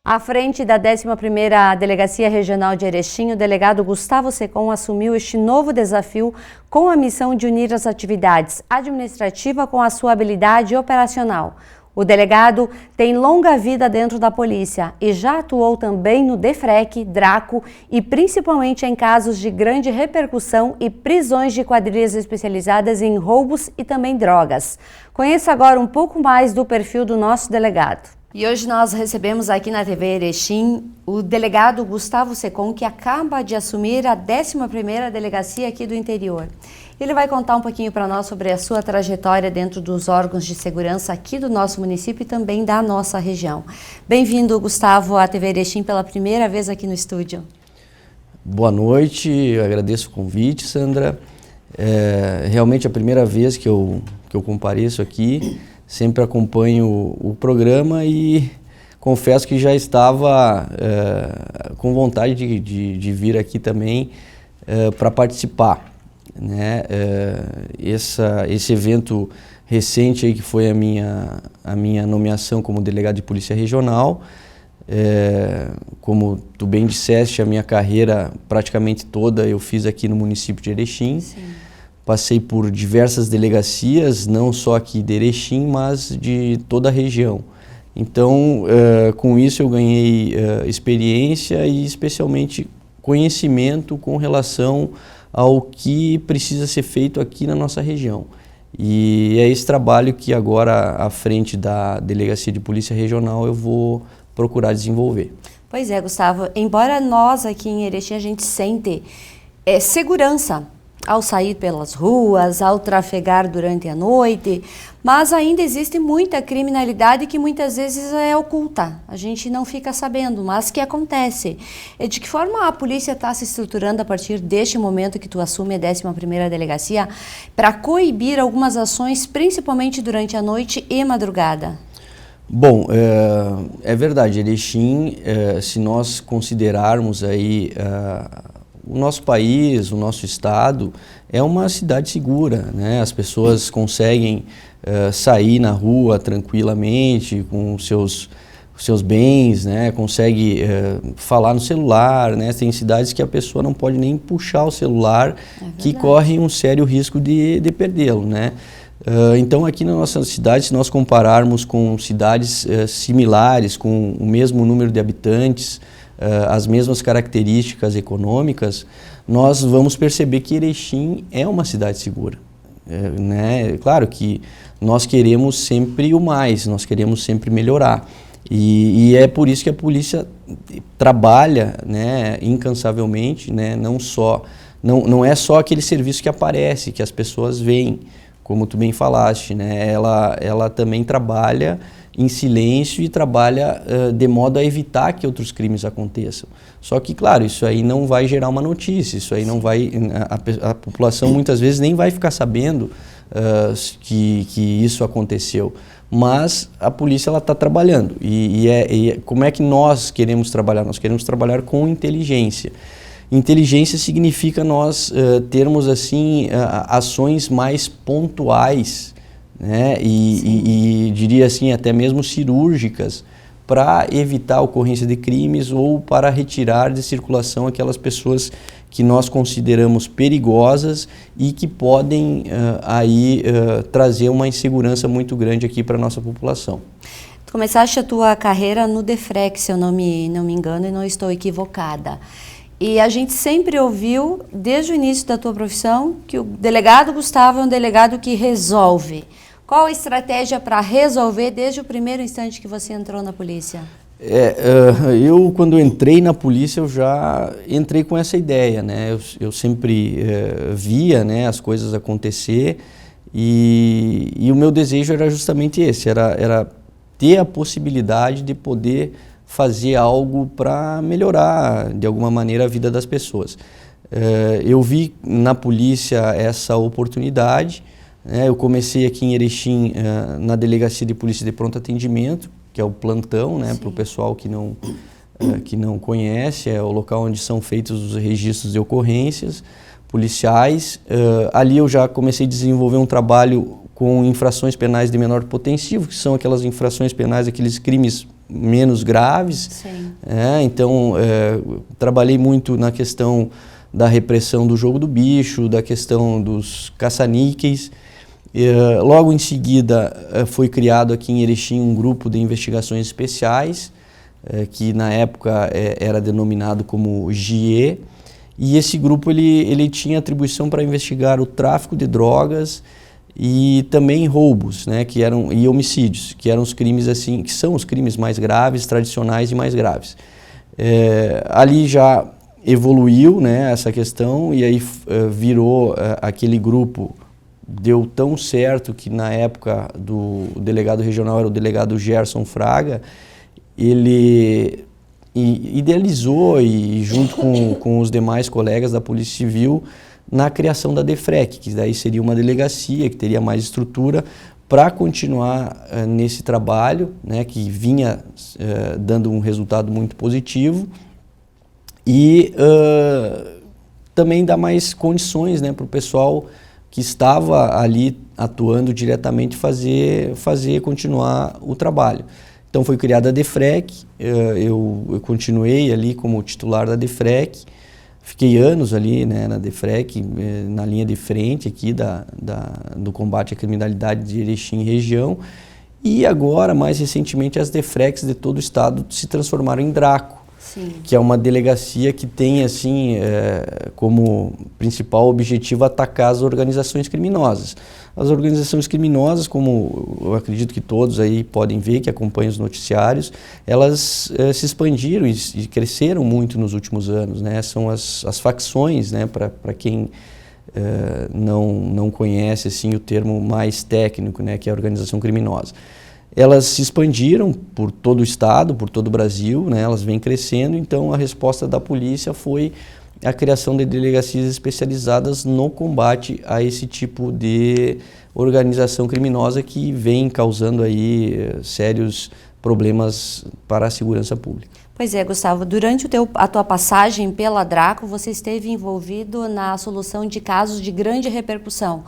À frente da 11ª Delegacia Regional de Erechim, o delegado Gustavo Secom assumiu este novo desafio com a missão de unir as atividades administrativas com a sua habilidade operacional. O delegado tem longa vida dentro da polícia e já atuou também no DEFREC, DRACO e principalmente em casos de grande repercussão e prisões de quadrilhas especializadas em roubos e também drogas. Conheça agora um pouco mais do perfil do nosso delegado. E hoje nós recebemos aqui na TV Erechim o delegado Gustavo Secom, que acaba de assumir a 11ª Delegacia aqui do interior. Ele vai contar um pouquinho para nós sobre a sua trajetória dentro dos órgãos de segurança aqui do nosso município e também da nossa região. Bem-vindo, Gustavo, à TV Erechim pela primeira vez aqui no estúdio. Boa noite, eu agradeço o convite, Sandra. É realmente a primeira vez que eu compareço aqui. Sempre acompanho o programa e confesso que já estava com vontade de vir aqui também para participar, né? Esse evento recente aí que foi a minha nomeação como delegado de Polícia Regional, como tu bem disseste, a minha carreira praticamente toda eu fiz aqui no município de Erechim. Sim. Passei por diversas delegacias, não só aqui de Erechim, mas de toda a região. Então, com isso eu ganhei experiência e especialmente conhecimento com relação ao que precisa ser feito aqui na nossa região. E é esse trabalho que agora, à frente da Delegacia de Polícia Regional, eu vou procurar desenvolver. Pois é, Gustavo, embora nós aqui em Erechim a gente sente segurança ao sair pelas ruas, ao trafegar durante a noite, mas ainda existe muita criminalidade que muitas vezes é oculta, a gente não fica sabendo, mas que acontece. De que forma a polícia está se estruturando a partir deste momento que tu assume a 11ª Delegacia para coibir algumas ações, principalmente durante a noite e madrugada? Bom, é verdade, Erechim, se nós considerarmos aí o nosso país, o nosso estado, é uma cidade segura, né? As pessoas conseguem sair na rua tranquilamente com os seus bens, né? Consegue falar no celular, né? Tem cidades que a pessoa não pode nem puxar o celular, que corre um sério risco de perdê-lo, né? Então aqui na nossa cidade, se nós compararmos com cidades similares, com o mesmo número de habitantes, as mesmas características econômicas, nós vamos perceber que Erechim é uma cidade segura. Né? Claro que nós queremos sempre o mais, nós queremos sempre melhorar. E é por isso que a polícia trabalha, né, incansavelmente, né? Não é só aquele serviço que aparece, que as pessoas veem, como tu bem falaste, né? Ela também trabalha em silêncio e trabalha de modo a evitar que outros crimes aconteçam. Só que, claro, isso aí não vai gerar uma notícia, isso aí não vai... A população muitas vezes nem vai ficar sabendo que isso aconteceu. Mas a polícia está trabalhando. E como é que nós queremos trabalhar? Nós queremos trabalhar com inteligência. Inteligência significa nós termos assim, ações mais pontuais, né? E diria assim, até mesmo cirúrgicas, para evitar a ocorrência de crimes ou para retirar de circulação aquelas pessoas que nós consideramos perigosas e que podem trazer uma insegurança muito grande aqui para a nossa população. Tu começaste a tua carreira no DEFREC, se eu não me engano e não estou equivocada. E a gente sempre ouviu, desde o início da tua profissão, que o delegado Gustavo é um delegado que resolve. Qual a estratégia para resolver desde o primeiro instante que você entrou na polícia? Eu, quando entrei na polícia, eu já entrei com essa ideia, né? Eu sempre via, né, as coisas acontecer e o meu desejo era justamente esse, era ter a possibilidade de poder fazer algo para melhorar, de alguma maneira, a vida das pessoas. Eu vi na polícia essa oportunidade. Eu comecei aqui em Erechim na Delegacia de Polícia de Pronto Atendimento, que é o plantão, né, para o pessoal que não conhece, é o local onde são feitos os registros de ocorrências policiais. Ali eu já comecei a desenvolver um trabalho com infrações penais de menor potencial, que são aquelas infrações penais, aqueles crimes menos graves. Então, trabalhei muito na questão da repressão do jogo do bicho, da questão dos caça-níqueis. Logo em seguida foi criado aqui em Erechim um grupo de investigações especiais, que na época era denominado como GIE, e esse grupo ele tinha atribuição para investigar o tráfico de drogas e também roubos, né, e homicídios, que eram os crimes assim, que são os crimes mais graves, tradicionais e mais graves. Ali já evoluiu, né, essa questão, e aí virou aquele grupo. Deu tão certo que na época do delegado regional era o delegado Gerson Fraga, ele idealizou e junto com os demais colegas da Polícia Civil na criação da DEFREC, que daí seria uma delegacia que teria mais estrutura para continuar nesse trabalho, né, que vinha dando um resultado muito positivo e também dar mais condições, né, para o pessoal que estava ali atuando diretamente fazer continuar o trabalho. Então foi criada a DEFREC, eu continuei ali como titular da DEFREC, fiquei anos ali, né, na DEFREC, na linha de frente aqui do combate à criminalidade de Erechim e região, E agora, mais recentemente, as DEFREX de todo o estado se transformaram em DRACO, sim, que é uma delegacia que tem assim como principal objetivo atacar as organizações criminosas. As organizações criminosas, como eu acredito que todos aí podem ver, que acompanham os noticiários, elas se expandiram e cresceram muito nos últimos anos, né? São as facções, né? Para quem não conhece assim, o termo mais técnico, né? Que é a organização criminosa. Elas se expandiram por todo o estado, por todo o Brasil, né? Elas vêm crescendo, então a resposta da polícia foi a criação de delegacias especializadas no combate a esse tipo de organização criminosa que vem causando aí sérios problemas para a segurança pública. Pois é, Gustavo, durante a tua passagem pela DRACO, você esteve envolvido na solução de casos de grande repercussão.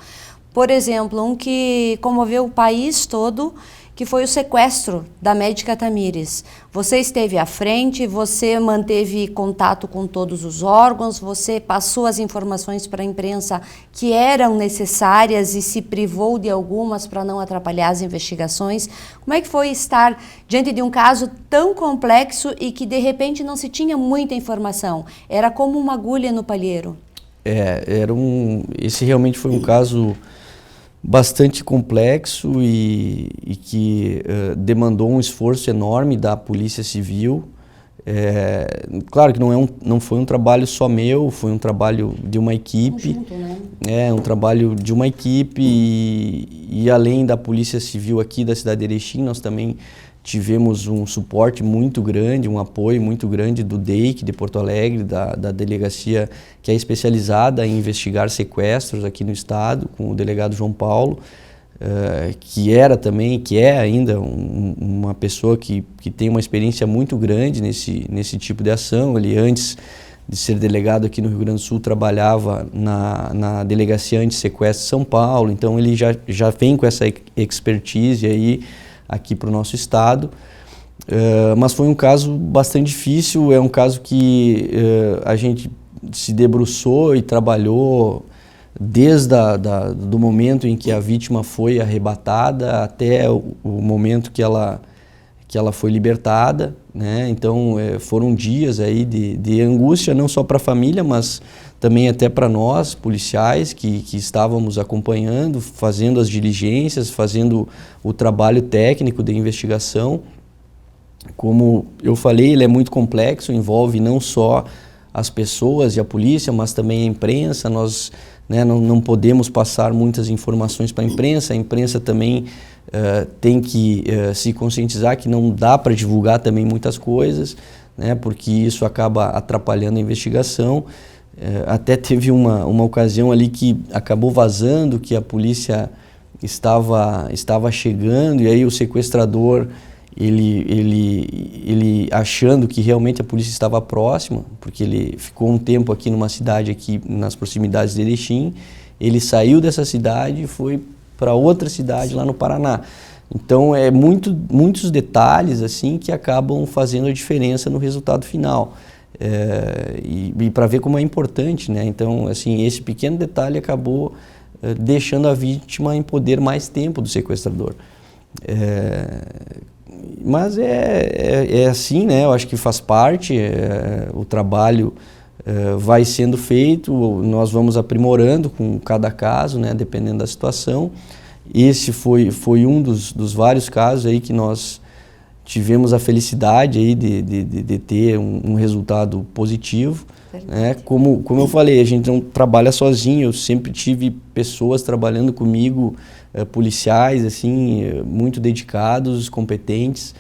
Por exemplo, um que comoveu o país todo, que foi o sequestro da médica Tamires. Você esteve à frente, você manteve contato com todos os órgãos, você passou as informações para a imprensa que eram necessárias e se privou de algumas para não atrapalhar as investigações. Como é que foi estar diante de um caso tão complexo e que de repente não se tinha muita informação? Era como uma agulha no palheiro. Esse realmente foi um caso bastante complexo e que demandou um esforço enorme da Polícia Civil. Claro que não foi um trabalho só meu, foi um trabalho de uma equipe. Conjunto, né? Um trabalho de uma equipe e além da Polícia Civil aqui da cidade de Erechim, nós também tivemos um suporte muito grande, um apoio muito grande do DEIC de Porto Alegre, da delegacia que é especializada em investigar sequestros aqui no estado, com o delegado João Paulo, que é ainda uma pessoa que tem uma experiência muito grande nesse tipo de ação. Ele, antes de ser delegado aqui no Rio Grande do Sul, trabalhava na Delegacia Anti-Sequestro de São Paulo, então ele já vem com essa expertise aí aqui para o nosso estado, mas foi um caso bastante difícil, é um caso que a gente se debruçou e trabalhou desde do momento em que a vítima foi arrebatada até o momento que ela foi libertada, né? Então foram dias aí de angústia, não só para a família, mas também até para nós, policiais, que estávamos acompanhando, fazendo as diligências, fazendo o trabalho técnico de investigação. Como eu falei, ele é muito complexo, envolve não só as pessoas e a polícia, mas também a imprensa. Nós não podemos passar muitas informações para a imprensa também tem que se conscientizar que não dá para divulgar também muitas coisas, né, porque isso acaba atrapalhando a investigação. Até teve uma ocasião ali que acabou vazando que a polícia estava chegando e aí o sequestrador, ele achando que realmente a polícia estava próxima, porque ele ficou um tempo aqui numa cidade aqui nas proximidades de Erechim, ele saiu dessa cidade e foi para outra cidade lá no Paraná. Então muitos detalhes assim que acabam fazendo a diferença no resultado final. E para ver como é importante, né? Então, assim, esse pequeno detalhe acabou deixando a vítima em poder mais tempo do sequestrador. Mas é assim, né? Eu acho que faz parte, o trabalho vai sendo feito, nós vamos aprimorando com cada caso, né? Dependendo da situação. Esse foi um dos vários casos aí que nós tivemos a felicidade aí de ter um resultado positivo, né? Como eu falei, a gente não trabalha sozinho, eu sempre tive pessoas trabalhando comigo, policiais assim, muito dedicados, competentes,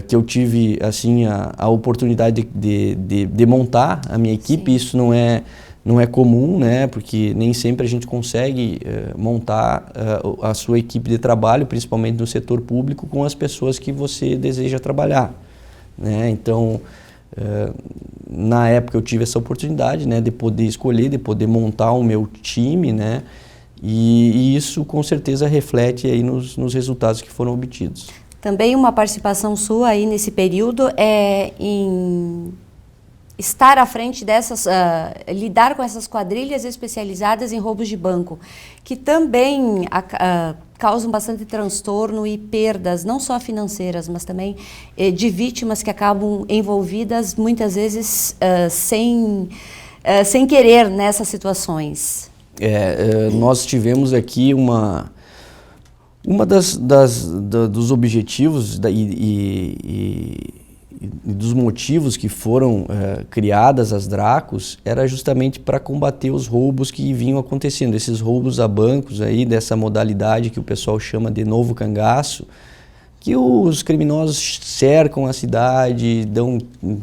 que eu tive assim a oportunidade de montar a minha equipe. Sim. Isso não é comum, né? Porque nem sempre a gente consegue montar a sua equipe de trabalho, principalmente no setor público, com as pessoas que você deseja trabalhar, né? Então, na época eu tive essa oportunidade, né, de poder escolher, de poder montar o meu time, né? E isso com certeza reflete aí nos resultados que foram obtidos. Também uma participação sua aí nesse período em estar à frente dessas, lidar com essas quadrilhas especializadas em roubos de banco, que também causam bastante transtorno e perdas, não só financeiras, mas também de vítimas que acabam envolvidas muitas vezes sem querer nessas situações. Nós tivemos aqui dos objetivos e dos motivos que foram criadas as DRACOS era justamente para combater os roubos que vinham acontecendo, esses roubos a bancos aí, dessa modalidade que o pessoal chama de novo cangaço, que os criminosos cercam a cidade,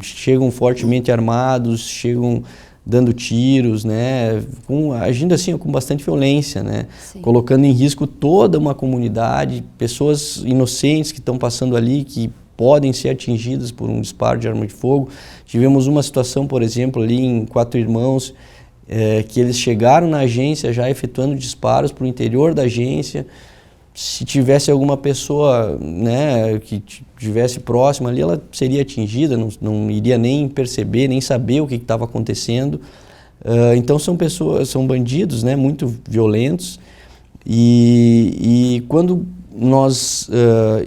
chegam fortemente armados, chegam dando tiros, né, agindo assim com bastante violência, né, colocando em risco toda uma comunidade, pessoas inocentes que estão passando ali, que podem ser atingidas por um disparo de arma de fogo. Tivemos uma situação, por exemplo, ali em Quatro Irmãos, que eles chegaram na agência já efetuando disparos para o interior da agência. Se tivesse alguma pessoa, né, que estivesse próxima ali, ela seria atingida, não iria nem perceber, nem saber o que estava acontecendo. Então são bandidos, né, muito violentos. E quando nós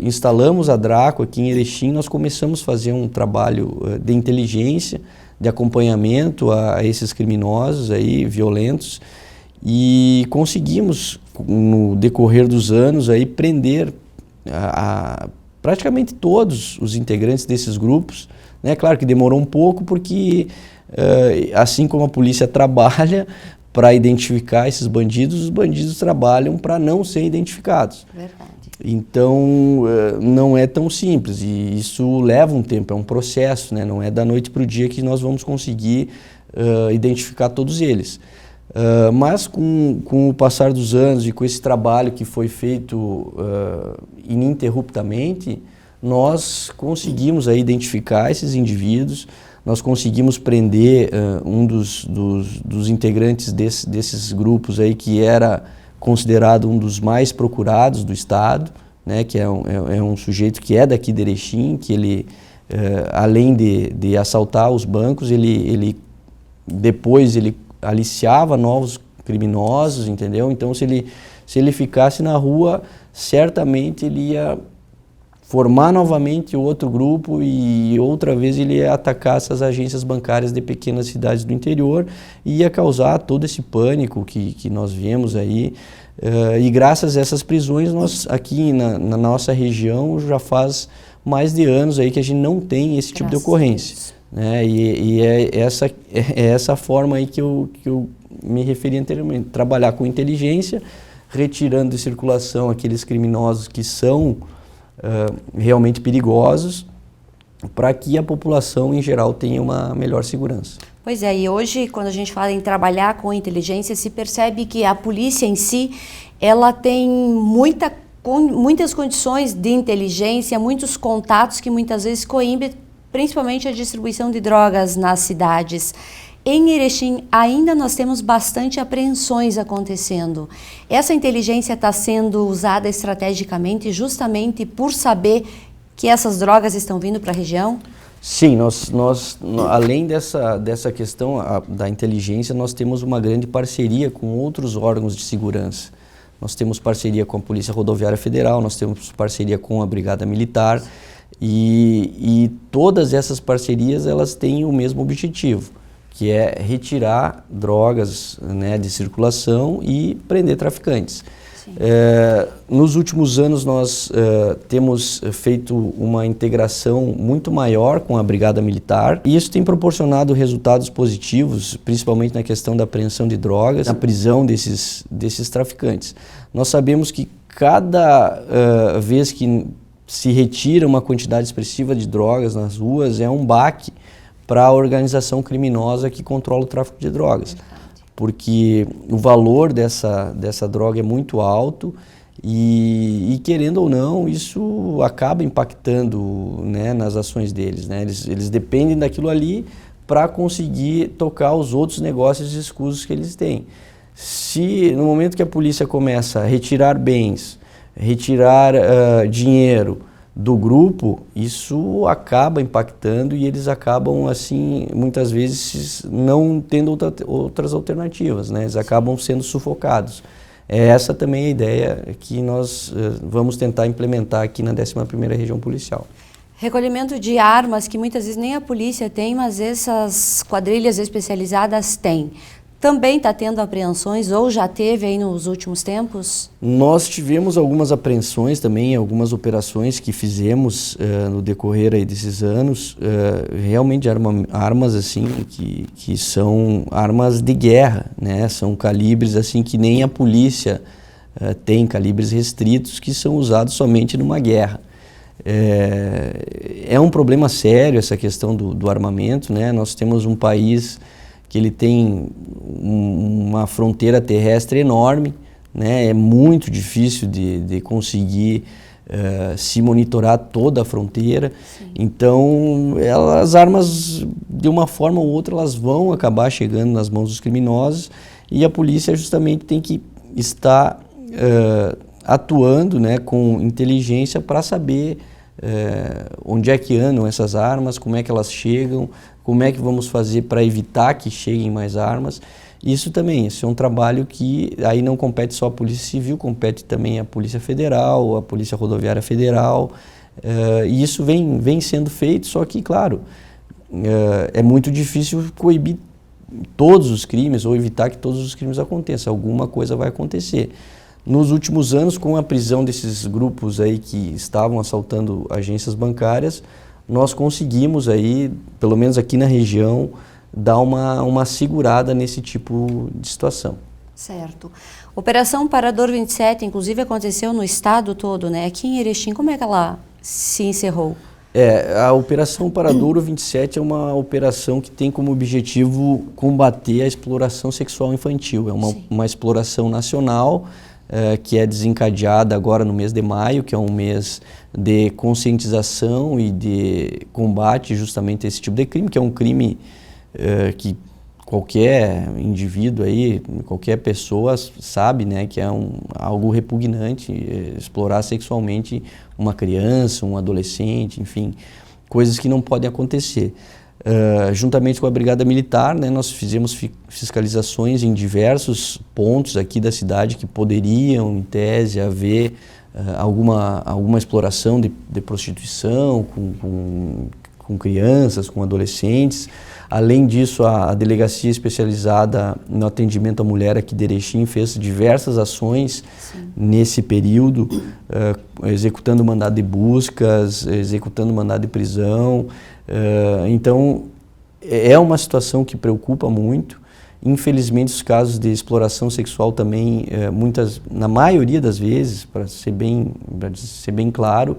instalamos a DRACO aqui em Erechim, nós começamos a fazer um trabalho de inteligência, de acompanhamento a esses criminosos aí, violentos, e conseguimos, no decorrer dos anos, aí, prender praticamente todos os integrantes desses grupos, né? Claro que demorou um pouco, porque assim como a polícia trabalha para identificar esses bandidos, os bandidos trabalham para não serem identificados. Verdade. Então, não é tão simples, e isso leva um tempo, é um processo, né? Não é da noite para o dia que nós vamos conseguir identificar todos eles. Mas com o passar dos anos e com esse trabalho que foi feito ininterruptamente, nós conseguimos aí identificar esses indivíduos, nós conseguimos prender um dos integrantes desses grupos aí, que era considerado um dos mais procurados do estado, né, que é um sujeito que é daqui de Erechim, que ele, além de assaltar os bancos, depois ele aliciava novos criminosos, entendeu? Então, se ele ficasse na rua, certamente ele ia formar novamente outro grupo e outra vez ele ia atacar essas agências bancárias de pequenas cidades do interior e ia causar todo esse pânico que nós vemos aí. E graças a essas prisões, nós aqui na nossa região já faz mais de anos aí que a gente não tem esse tipo de ocorrência, né? E é essa forma aí que eu me referi anteriormente, trabalhar com inteligência, retirando de circulação aqueles criminosos que são realmente perigosos, para que a população em geral tenha uma melhor segurança. Pois é, e hoje, quando a gente fala em trabalhar com inteligência, se percebe que a polícia em si, ela tem muitas condições de inteligência, muitos contatos que muitas vezes coíbem, principalmente a distribuição de drogas nas cidades. Em Erechim, ainda nós temos bastante apreensões acontecendo. Essa inteligência está sendo usada estrategicamente justamente por saber que essas drogas estão vindo para a região? Sim, nós além dessa questão da inteligência, nós temos uma grande parceria com outros órgãos de segurança. Nós temos parceria com a Polícia Rodoviária Federal, nós temos parceria com a Brigada Militar, e todas essas parcerias elas têm o mesmo objetivo, que é retirar drogas, né, de circulação e prender traficantes. Nos últimos anos nós temos feito uma integração muito maior com a Brigada Militar, e isso tem proporcionado resultados positivos, principalmente na questão da apreensão de drogas, na prisão desses traficantes. Nós sabemos que cada vez que se retira uma quantidade expressiva de drogas nas ruas é um baque para a organização criminosa que controla o tráfico de drogas. Porque o valor dessa droga é muito alto e querendo ou não, isso acaba impactando, né, nas ações deles, né? Eles dependem daquilo ali para conseguir tocar os outros negócios escusos que eles têm. Se no momento que a polícia começa a retirar bens, retirar dinheiro do grupo, isso acaba impactando e eles acabam, assim, muitas vezes não tendo outras alternativas, né? Eles acabam sendo sufocados. É essa também a ideia que nós vamos tentar implementar aqui na 11ª Região Policial. Recolhimento de armas que muitas vezes nem a polícia tem, mas essas quadrilhas especializadas têm. Também está tendo apreensões ou já teve aí nos últimos tempos? Nós tivemos algumas apreensões também, algumas operações que fizemos no decorrer aí desses anos, realmente armas assim que são armas de guerra, né? São calibres assim que nem a polícia tem, calibres restritos que são usados somente numa guerra. É um problema sério essa questão do armamento, né? Nós temos um país que ele tem uma fronteira terrestre enorme, né? É muito difícil de conseguir se monitorar toda a fronteira. Sim. Então, as armas, de uma forma ou outra, elas vão acabar chegando nas mãos dos criminosos e a polícia justamente tem que estar atuando, né, com inteligência para saber onde é que andam essas armas, como é que elas chegam, como é que vamos fazer para evitar que cheguem mais armas. Isso também, esse é um trabalho que aí não compete só a Polícia Civil, compete também a Polícia Federal, a Polícia Rodoviária Federal, e isso vem sendo feito, só que, claro, é muito difícil coibir todos os crimes ou evitar que todos os crimes aconteçam, alguma coisa vai acontecer. Nos últimos anos, com a prisão desses grupos aí que estavam assaltando agências bancárias, nós conseguimos aí, pelo menos aqui na região, dar uma segurada nesse tipo de situação. Certo. Operação Parador 27, inclusive, aconteceu no estado todo, né? Aqui em Erechim, como é que ela se encerrou? A Operação Paradouro 27 é uma operação que tem como objetivo combater a exploração sexual infantil. É uma exploração nacional que é desencadeada agora no mês de maio, que é um mês de conscientização e de combate justamente a esse tipo de crime, que é um crime que qualquer indivíduo aí, qualquer pessoa sabe, né, que é algo repugnante, explorar sexualmente uma criança, um adolescente, enfim, coisas que não podem acontecer. Juntamente com a Brigada Militar, né, nós fizemos fiscalizações em diversos pontos aqui da cidade que poderiam, em tese, haver alguma exploração de prostituição com crianças, com adolescentes. Além disso, a Delegacia Especializada no Atendimento à Mulher aqui de Erechim fez diversas ações nesse período, executando mandado de buscas, executando mandado de prisão. Então, é uma situação que preocupa muito. Infelizmente, os casos de exploração sexual também, na maioria das vezes, para ser bem claro,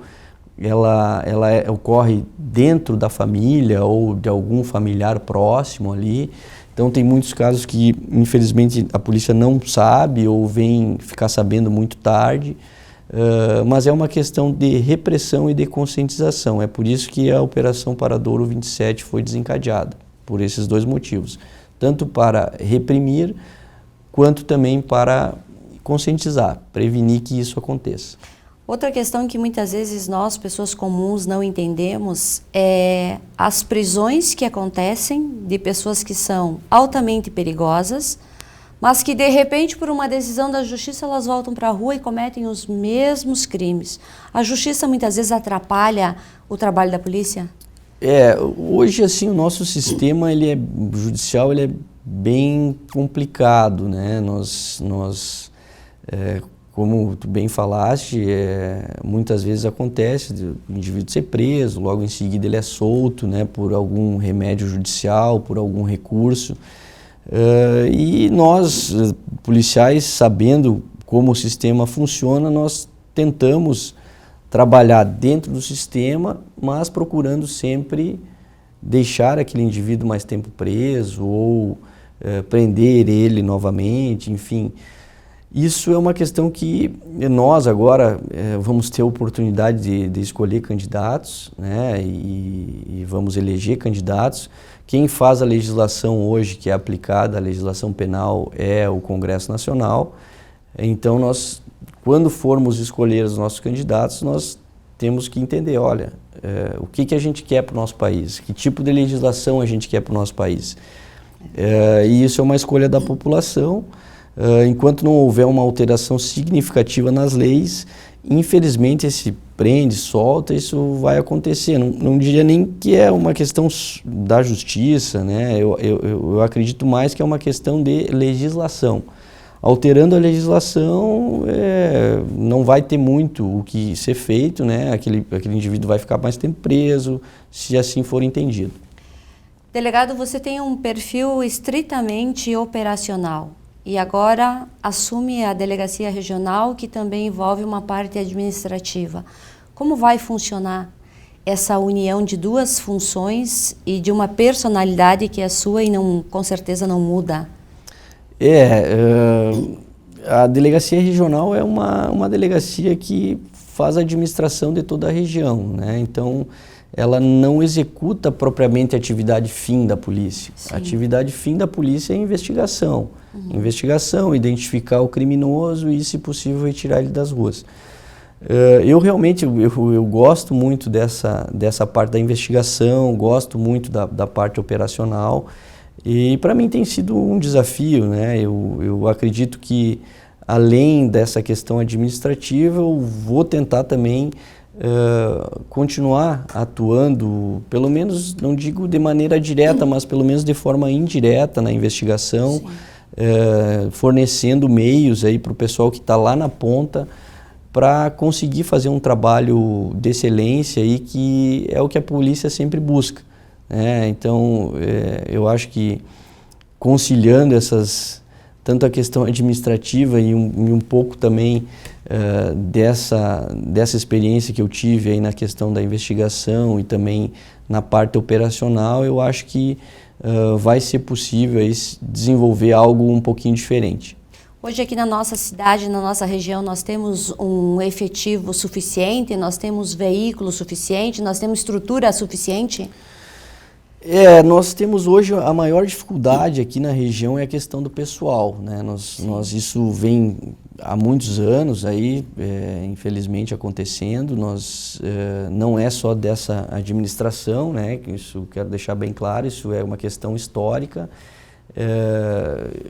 ela ocorre dentro da família ou de algum familiar próximo ali. Então tem muitos casos que, infelizmente, a polícia não sabe ou vem ficar sabendo muito tarde, mas é uma questão de repressão e de conscientização. É por isso que a Operação Paradouro 27 foi desencadeada, por esses dois motivos. Tanto para reprimir, quanto também para conscientizar, prevenir que isso aconteça. Outra questão que muitas vezes nós, pessoas comuns, não entendemos é as prisões que acontecem de pessoas que são altamente perigosas, mas que de repente, por uma decisão da justiça, elas voltam para a rua e cometem os mesmos crimes. A justiça muitas vezes atrapalha o trabalho da polícia? Hoje assim o nosso sistema judicial ele é bem complicado, né? Como tu bem falaste, muitas vezes acontece o indivíduo ser preso, logo em seguida ele é solto, né, por algum remédio judicial, por algum recurso. E nós, policiais, sabendo como o sistema funciona, nós tentamos trabalhar dentro do sistema, mas procurando sempre deixar aquele indivíduo mais tempo preso ou prender ele novamente, enfim. Isso é uma questão que nós agora vamos ter a oportunidade de escolher candidatos, né, e vamos eleger candidatos. Quem faz a legislação hoje, que é aplicada, a legislação penal, é o Congresso Nacional. Então, nós, quando formos escolher os nossos candidatos, nós temos que entender, olha, o que a gente quer para o nosso país, que tipo de legislação a gente quer para o nosso país. E isso é uma escolha da população. enquanto não houver uma alteração significativa nas leis, infelizmente esse prende, solta, isso vai acontecer. Não diria nem que é uma questão da justiça, né? Eu acredito mais que é uma questão de legislação. Alterando a legislação, não vai ter muito o que ser feito, né? Aquele indivíduo vai ficar mais tempo preso, se assim for entendido. Delegado, você tem um perfil estritamente operacional e agora assume a delegacia regional, que também envolve uma parte administrativa. Como vai funcionar essa união de duas funções e de uma personalidade que é sua e com certeza não muda? A delegacia regional é uma delegacia que faz a administração de toda a região, né? Então, ela não executa propriamente a atividade fim da polícia. Sim. A atividade fim da polícia é a investigação. Investigação, identificar o criminoso e, se possível, retirar ele das ruas. Eu realmente eu gosto muito dessa parte da investigação, gosto muito da parte operacional. E para mim tem sido um desafio, né? Eu acredito que, além dessa questão administrativa, eu vou tentar também continuar atuando, pelo menos, não digo de maneira direta, mas pelo menos de forma indireta na investigação, fornecendo meios aí para o pessoal que está lá na ponta, para conseguir fazer um trabalho de excelência aí, que é o que a polícia sempre busca. Então, eu acho que conciliando tanto a questão administrativa e um pouco também dessa experiência que eu tive aí na questão da investigação e também na parte operacional, eu acho que vai ser possível aí desenvolver algo um pouquinho diferente. Hoje aqui na nossa cidade, na nossa região, nós temos um efetivo suficiente, nós temos veículo suficiente, nós temos estrutura suficiente? Nós temos hoje a maior dificuldade aqui na região é a questão do pessoal, né? Isso vem há muitos anos aí, infelizmente acontecendo. Não é só dessa administração, né? Isso quero deixar bem claro, isso é uma questão histórica.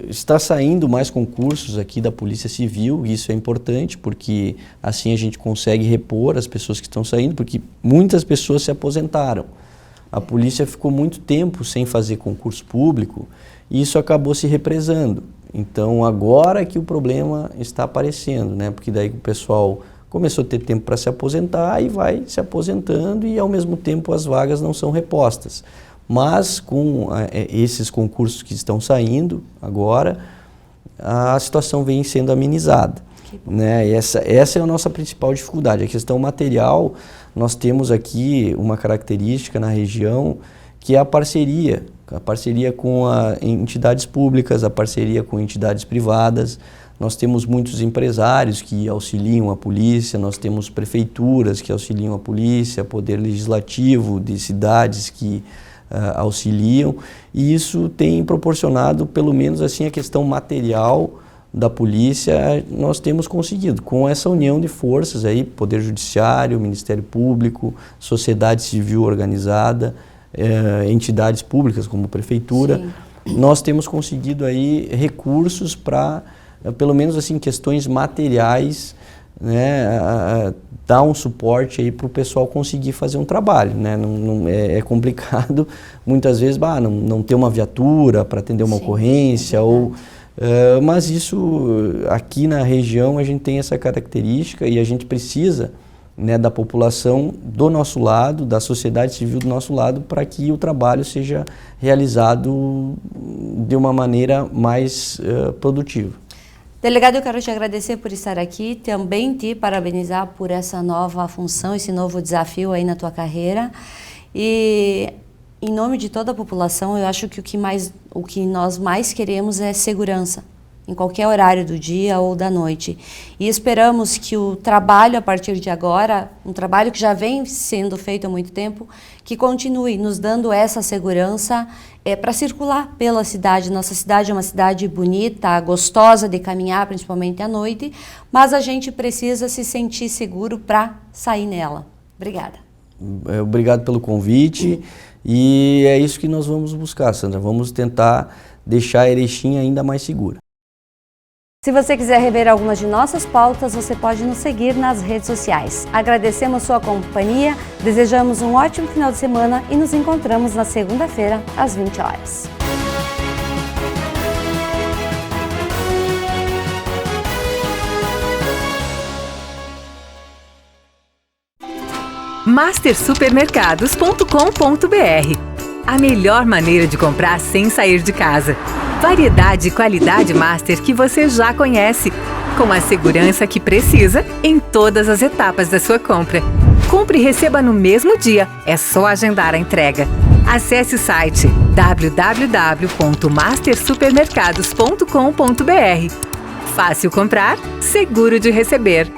Está saindo mais concursos aqui da Polícia Civil, e isso é importante porque assim a gente consegue repor as pessoas que estão saindo, porque muitas pessoas se aposentaram. A polícia ficou muito tempo sem fazer concurso público e isso acabou se represando. Então agora que o problema está aparecendo, né? Porque daí o pessoal começou a ter tempo para se aposentar e vai se aposentando e ao mesmo tempo as vagas não são repostas. Mas com esses concursos que estão saindo agora, a situação vem sendo amenizada. Né? Essa é a nossa principal dificuldade. A questão material, nós temos aqui uma característica na região que é a parceria com entidades públicas, a parceria com entidades privadas. Nós temos muitos empresários que auxiliam a polícia, nós temos prefeituras que auxiliam a polícia, poder legislativo de cidades que auxiliam, e isso tem proporcionado, pelo menos assim, a questão material da polícia, nós temos conseguido, com essa união de forças aí, Poder Judiciário, Ministério Público, sociedade civil organizada, entidades públicas como Prefeitura, nós temos conseguido aí recursos para, pelo menos assim, questões materiais, né, dar um suporte aí para o pessoal conseguir fazer um trabalho, né? É complicado muitas vezes não ter uma viatura para atender uma ocorrência mas isso aqui na região a gente tem essa característica e a gente precisa, né, da população do nosso lado, da sociedade civil do nosso lado, para que o trabalho seja realizado de uma maneira mais produtiva. Delegado, eu quero te agradecer por estar aqui, também te parabenizar por essa nova função, esse novo desafio aí na tua carreira. E em nome de toda a população, eu acho que o que nós mais queremos é segurança, em qualquer horário do dia ou da noite. E esperamos que o trabalho a partir de agora, um trabalho que já vem sendo feito há muito tempo, que continue nos dando essa segurança para circular pela cidade. Nossa cidade é uma cidade bonita, gostosa de caminhar, principalmente à noite, mas a gente precisa se sentir seguro para sair nela. Obrigada. Obrigado pelo convite e é isso que nós vamos buscar, Sandra. Vamos tentar deixar Erechim ainda mais segura. Se você quiser rever algumas de nossas pautas, você pode nos seguir nas redes sociais. Agradecemos sua companhia, desejamos um ótimo final de semana e nos encontramos na segunda-feira, às 20 horas. mastersupermercados.com.br. A melhor maneira de comprar sem sair de casa. Variedade e qualidade Master que você já conhece, com a segurança que precisa em todas as etapas da sua compra. Compre e receba no mesmo dia, é só agendar a entrega. Acesse o site www.mastersupermercados.com.br. Fácil comprar, seguro de receber.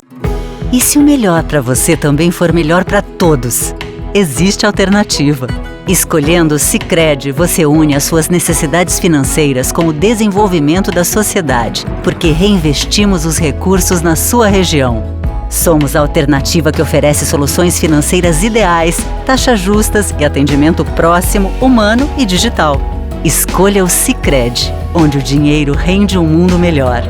E se o melhor para você também for melhor para todos? Existe alternativa. Escolhendo o Sicredi, você une as suas necessidades financeiras com o desenvolvimento da sociedade, porque reinvestimos os recursos na sua região. Somos a alternativa que oferece soluções financeiras ideais, taxas justas e atendimento próximo, humano e digital. Escolha o Sicredi, onde o dinheiro rende um mundo melhor.